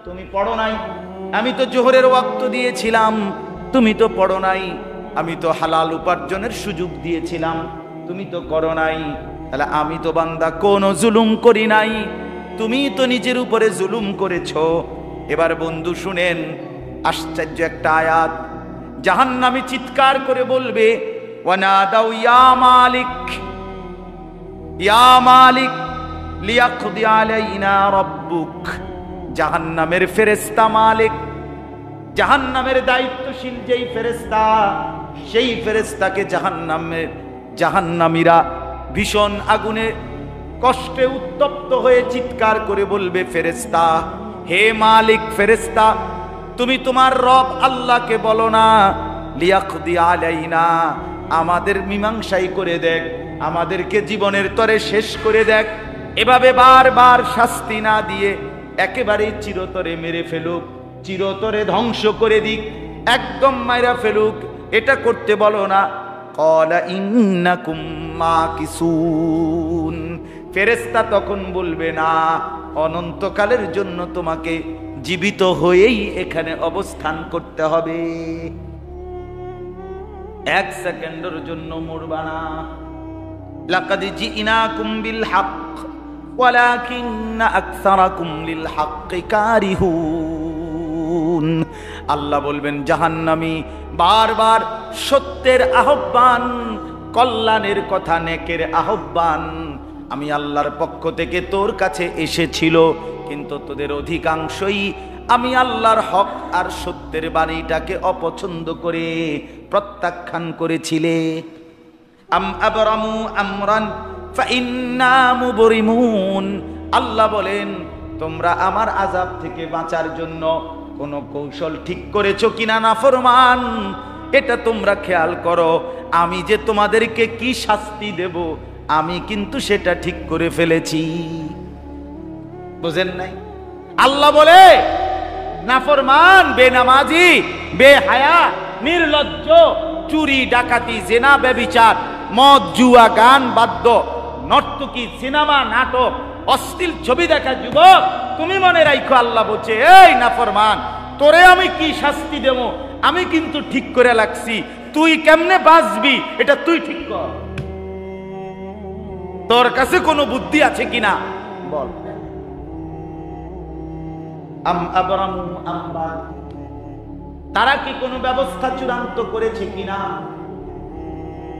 তুমি পড়ো নাই। আমি তো জোহরের ওয়াক্ত দিয়েছিলাম, তুমি তো পড়ো নাই। আমি তো হালাল উপার্জনের সুযোগ দিয়েছিলাম, তুমি তো করো নাই। তাহলে আমি তো বান্দা কোনো জুলুম করি নাই, তুমি তো নিজের উপরে জুলুম করেছো। এবার বন্ধু শুনেন আশ্চর্য একটা আয়াত, জাহান্নামী চিৎকার করে বলবে ওয়ানাদাউ ইয়া মালিক, ইয়া মালিক লিয়াকদি আলাইনা রাব্বুক। জাহান্নামের ফেরেশতা মালিক, জাহান্নামের দায়িত্বশীল যেই ফেরেশতা, সেই ফেরেশতাকে জাহান্নামীরা ভীষণ আগুনে কষ্টে উত্তপ্ত হয়ে চিৎকার করে বলবে ফেরেশতা, হে মালিক ফেরেশতা, তুমি তোমার রব আল্লাহকে বলো না লিয়াকদি আলাইনা, আমাদের মীমাংসাই করে দেখ, আমাদেরকে জীবনের তরে শেষ করে দেখ। এভাবে বারবার শাস্তি না দিয়ে একেবারেই চিরতরে মেরে ফেলুক, চিরতরে ধ্বংস করে দিক, একদম মাইরা ফেলুক, এটা করতে বলো না। ক্বালা ইন্নাকুম মাকিসুন। ফেরেশতা তখন বলবে না, অনন্তকালের জন্য তোমাকে জীবিত হয়েই এখানে অবস্থান করতে হবে, 1 সেকেন্ডের জন্য মরবা না। লাকাদ জিইনাকুম বিল হক ওয়ালাকিন্না আকসারাকুম লিল হক্কি কারিহুন। আল্লাহ বলবেন জাহান্নামী বারবার সত্যের আহ্বান, কল্যাণের কথা, নেকের আহ্বান আমি আল্লাহর পক্ষ থেকে তোর কাছে এসেছিল, কিন্তু তোদের অধিকাংশই আমি আল্লাহর হক আর সত্যের বাণীটাকে অপছন্দ করে প্রত্যাখ্যান করেছিলে। আম আবরামু আমরান ফাইন্না মুবরিমুন, আল্লাহ বলেন তোমরা আমার আযাব থেকে বাঁচার জন্য কোন কৌশল ঠিক করেছো কিনা নাফরমান, এটা তোমরা খেয়াল করো। আমি যে তোমাদেরকে কি শাস্তি দেব আমি কিন্তু সেটা ঠিক করে ফেলেছি। বুঝেন নাই? আল্লাহ বলে নাফরমান, বেনামাজি, বেহায়া, নির্লজ্জ, চুরি, ডাকাতি, জেনা, ব্যভিচার, মদ, জুয়া, গান, বাদ্য, নর্তকী, সিনেমা, নাটক, অশ্লীল ছবি দেখা যুবক, তুমি মনে রাখো আল্লাহ বলছে এই নাফরমান, তোরে আমি কি শাস্তি দেব আমি কিন্তু ঠিক করে লাগছি, তুই কেমনে বাঁচবি এটা তুই ঠিক কর। তোর কাছে কোনো বুদ্ধি আছে কিনা বল। আম আবরামু আমরা, তারা কি কোনো ব্যবস্থা চূড়ান্ত করেছে কিনা?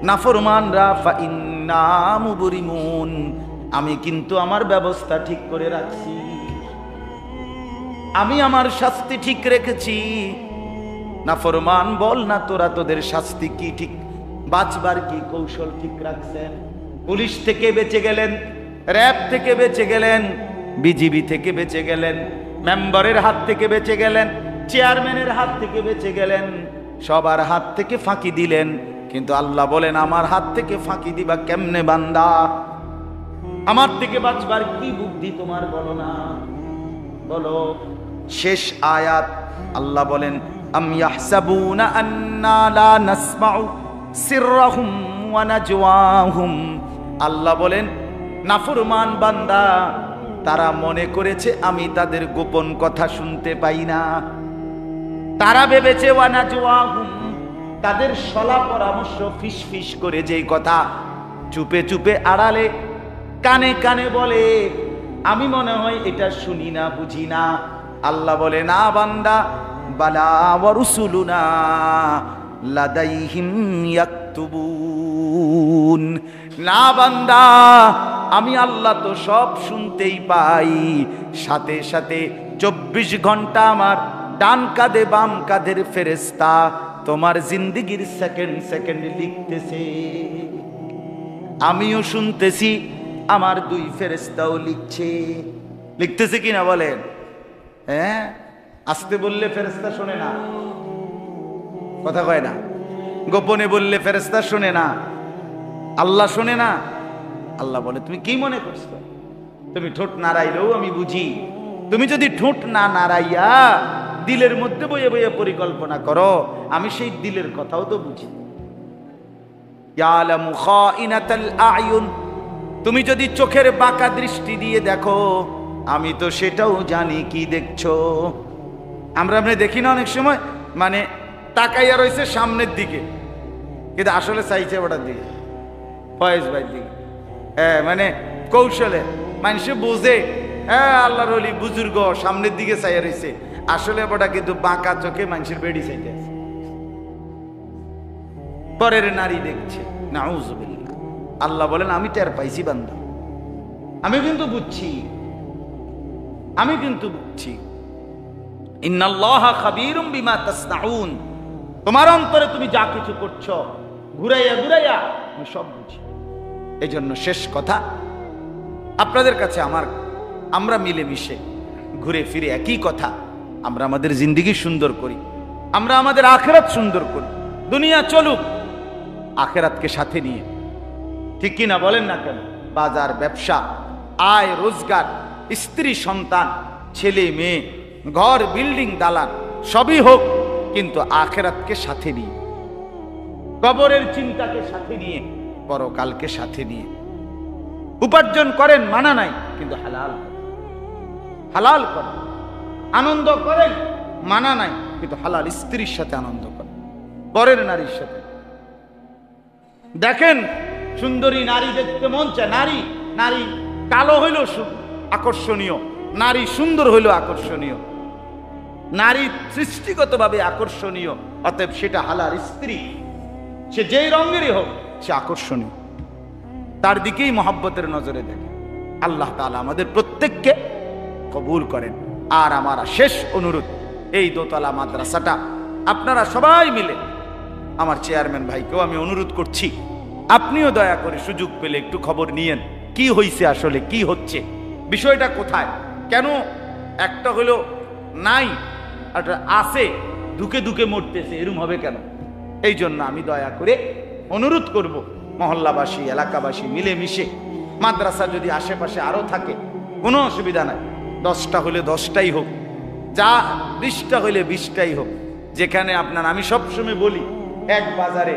নাফরমানরা ফাইন্না মুবরিমুন, আমি কিন্তু আমার ব্যবস্থা ঠিক করে রাখছি, আমি আমার শাস্তি ঠিক রেখেছি। নাফরমান বল না তোরা তোদের শাস্তি কি ঠিক, বাঁচবার কি কৌশল ঠিক রাখছেন? পুলিশ থেকে বেঁচে গেলেন, র‍্যাব থেকে বেঁচে গেলেন, বিজিবি থেকে বেঁচে গেলেন, মেম্বারের হাত থেকে বেঁচে গেলেন, চেয়ারম্যানের হাত থেকে বেঁচে গেলেন, সবার হাত থেকে ফাঁকি দিলেন, কিন্তু আল্লাহ বলেন আমার হাত থেকে ফাঁকি দিবা কেমনে বান্দা? আমার থেকে বাঁচবার কি বুদ্ধি তোমার বলো না, বলো। শেষ আয়াত আল্লাহ বলেন আম ইয়াহসাবুনা আন্না লা নাসমাউ সিররাহুম ওয়া নাজওয়াহুম, আল্লাহ বলেন নাফরমান বান্দা তারা মনে করেছে আমি তাদের গোপন কথা শুনতে পাই না। তারা ভেবেছে ওয়া নাজওয়াহুম, তাদের সলা পরামর্শ ফিস ফিস করে যেই কথা চুপে চুপে আড়ালে কানে কানে বলে আমি মনে হয় এটা শুনি না বুঝি না। আল্লাহ বলে না বান্দা, বালা ওয়া রুসুলুনা লাদাইহিম ইয়াকতুবুন, না বান্দা আমি আল্লাহ তো সব শুনতেই পাই, সাথে সাথে 24 ঘন্টা আমার ডান কাঁধে বাম কাঁধের ফেরেশতা তোমার জিন্দেগির সেকেন্ড সেকেন্ড লিখতেছে, আমিও শুনতেছি, আমার 2 ফেরেশতাও লিখছে। লিখতেছে কিনা বলেন? হ্যাঁ, আস্তে বললে ফেরেশতা শোনে না, কথা কয় না। গোপনে বললে ফেরেশতা শোনে না, আল্লাহ শোনে না। আল্লাহ বলে তুমি কি মনে করছো? তুমি ঠোঁট নাড়াইলেও আমি বুঝি। তুমি যদি ঠোঁট না নাড়াইয়া দিলের মধ্যে বইয়ে বইয়ে পরিকল্পনা করো, আমি সেই দিলের কথাও তো বুঝি। ইয়ালামু খাইনাতাল আয়ুন, তুমি যদি চোখের বাঁকা দৃষ্টি দিয়ে দেখো আমি তো সেটাও জানি কি দেখছো। আমরা দেখি না অনেক সময়, মানে তাকাইয়া রয়েছে সামনের দিকে কিন্তু আসলে চাইছে ওটার দিকে, ফয়েজ ভাই দিকে। হ্যাঁ, মানে কৌশলে মানুষে বোঝে হ্যাঁ আল্লাহর ওলি বুজুর্গ সামনের দিকে চাইয়া রয়েছে, আসলে ওটা কিন্তু বাঁকা চোখে মানুষের বেড়ি চাইতে আছে, পরের নারী দেখছে। নাউযুবিল্লাহ। আল্লাহ বলেন আমি টের পাইছি বান্দা, আমি কিন্তু বুঝছি, আমি কিন্তু বুঝছি। ইন্নাল্লাহা খাবীরুম বিমা তাসনাউন, তোমার অন্তরে তুমি যা কিছু করছো ঘুরাইয়া ঘুরাইয়া আমি সব বুঝি। এই জন্য শেষ কথা আপনাদের কাছে আমরা মিলেমিশে ঘুরে ফিরে একই কথা, আমরা আমাদের জিন্দেগি সুন্দর করি, আমরা আমাদের আখিরাত সুন্দর করি। দুনিয়া চলুক, আখিরাতকে সাথে নিয়ে, ঠিক কিনা বলেন না কেন? বাজার, ব্যবসা, আয় রোজগার, স্ত্রী সন্তান, ছেলে মেয়ে, ঘর, বিল্ডিং, দালান সবই হোক, কিন্তু আখিরাতকে সাথে নিয়ে, কবরের চিন্তাকে সাথে নিয়ে, পরকালকে সাথে নিয়ে উপার্জন করেন, মানা নাই, কিন্তু হালাল হালাল করেন, আনন্দ করেন, মানা নাই, কিন্তু হালাল স্ত্রীর সাথে আনন্দ করেন, পরের নারীর সাথে। দেখেন সুন্দরী নারী দেখতে মন চায়, নারী কালো হইল আকর্ষণীয়, নারী সুন্দর হইল আকর্ষণীয়, নারী সৃষ্টিগতভাবে আকর্ষণীয়, অতএব সেটা হালাল স্ত্রী, সে যেই রঙেরই হোক সে আকর্ষণীয়, তার দিকেই মহব্বতের নজরে দেখে। আল্লাহ তাআলা আমাদের প্রত্যেককে কবুল করেন। আর আমার শেষ অনুরোধ, এই দোতলা মাদ্রাসাটা আপনারা সবাই মিলে, আমার চেয়ারম্যান ভাইকেও আমি অনুরোধ করছি, আপনিও দয়া করে সুযোগ পেলে একটু খবর নিয়েন, কি হইছে আসলে, কি হচ্ছে, বিষয়টা কোথায়, কেন একটা হলো নাই আর আছে, দুকে দুকে মরতেছে, এরম হবে কেন? এই জন্য আমি দয়া করে অনুরোধ করব, মহল্লাবাসী এলাকাবাসী মিলেমিশে, মাদ্রাসা যদি আশেপাশে আরো থাকে কোনো অসুবিধা নাই, 10টা হলে 10টাই হোক, যা 20টা হলে 20টাই হোক। যেখানে আপনার, আমি সবসময় বলি, এক বাজারে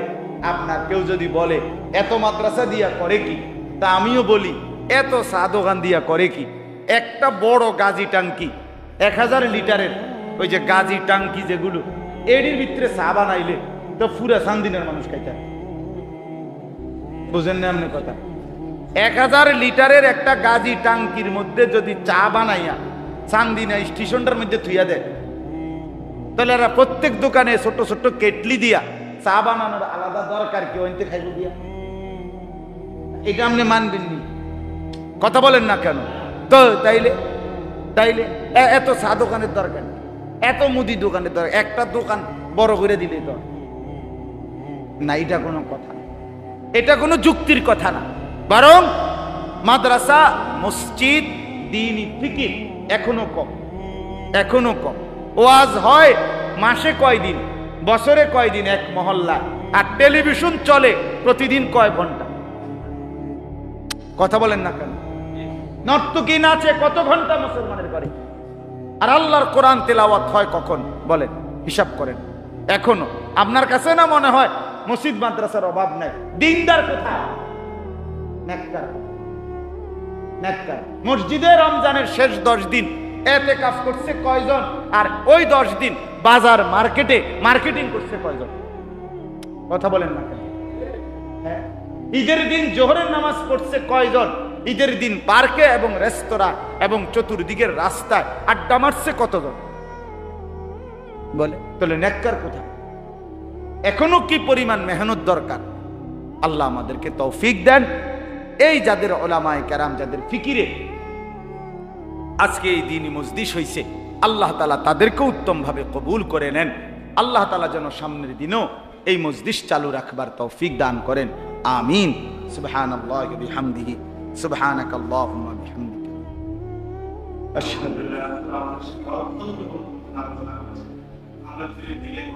আপনার কেউ যদি বলে এত মাদ্রাসা দিয়া করে কি, তা আমিও বলি এত চা দোকান দিয়া করে কি। একটা বড় গাজি টাঙ্কি 1000 লিটারের, ওই যে গাজি টাঙ্কি যেগুলো, এটির ভিতরে চা বানাইলে তো পুরা সান্দিনের মানুষ খাইতে, বুঝেন না আপনি কথা? 1000 লিটারের একটা গাজি টাঙ্কির মধ্যে যদি চা বানাইয়া চান্দিনা স্টেশনটার মধ্যে থুইয়া দেয়, তাহলে এরা প্রত্যেক দোকানে ছোট ছোট কেটলি দিয়া চা বানানোর আলাদা দরকার কি? ওইতে খাইব দিয়া? এটা আপনি মানবেন নি? কথা বলেন না কেন? তো তাইলে তাইলে এত চা দোকানের দরকার, এত মুদি দোকানের দরকার, একটা দোকান বড় করে দিলে তো না। এটা কোনো কথা, এটা কোনো যুক্তির কথা না। বরং মাদ্রাসা, মসজিদ, দ্বীনি ফিকির এখনো কম, এখনো কম। ওয়াজ হয় মাসে কয়দিন, বছরে কয়দিন এক মহল্লা, আর টেলিভিশন চলে প্রতিদিন কয় ঘন্টা? কথা বলেন না কেন? নর্তকী নাচে কত ঘন্টা মুসলমানের ঘরে, আর আল্লাহর কোরআন তেলাওয়াত হয় কখন বলেন? হিসাব করেন। এখনো আপনার কাছে না মনে হয় মসজিদ মাদ্রাসার অভাব নাই? দিনদার কোথায়? নেককার, নেককার। মসজিদে রমজানের শেষ 10 দিন এতেকাফ করছে কয়জন? আর ওই 10 দিন বাজার মার্কেটে মার্কেটিং করছে কয়জন? কথা বলেন না কেন? হ্যাঁ, ঈদের দিন জোহরের নামাজ পড়ছে কয়জন? ঈদের দিন পার্কে এবং রেস্তোরাঁ এবং চতুর্দিকের রাস্তায় আড্ডা মারছে কতজন? বলে তাহলে নেককার কোথায়? এখনো কি পরিমাণ মেহনত দরকার। আল্লাহ আমাদেরকে তৌফিক দেন। এই যাদের উলামায়ে কেরাম, যাদের ফিকিরে আজকে এই দ্বীনি মজলিস হইছে, আল্লাহ তাআলা তাদেরকে উত্তম ভাবে কবুল করে নেন। আল্লাহ তাআলা যেন সামনের দিনও এই মজলিস চালু রাখবার তৌফিক দান করেন। আমিন। সুবহানাল্লাহি ওয়া বিহামদিহি, সুবহানাকাল্লাহুম্মা ওয়া বিহামদিকা, আশহাদু আল্লা ইলাহা ইল্লা আনতা, আস্তাগফিরুকা ওয়া আতুবু ইলাইক।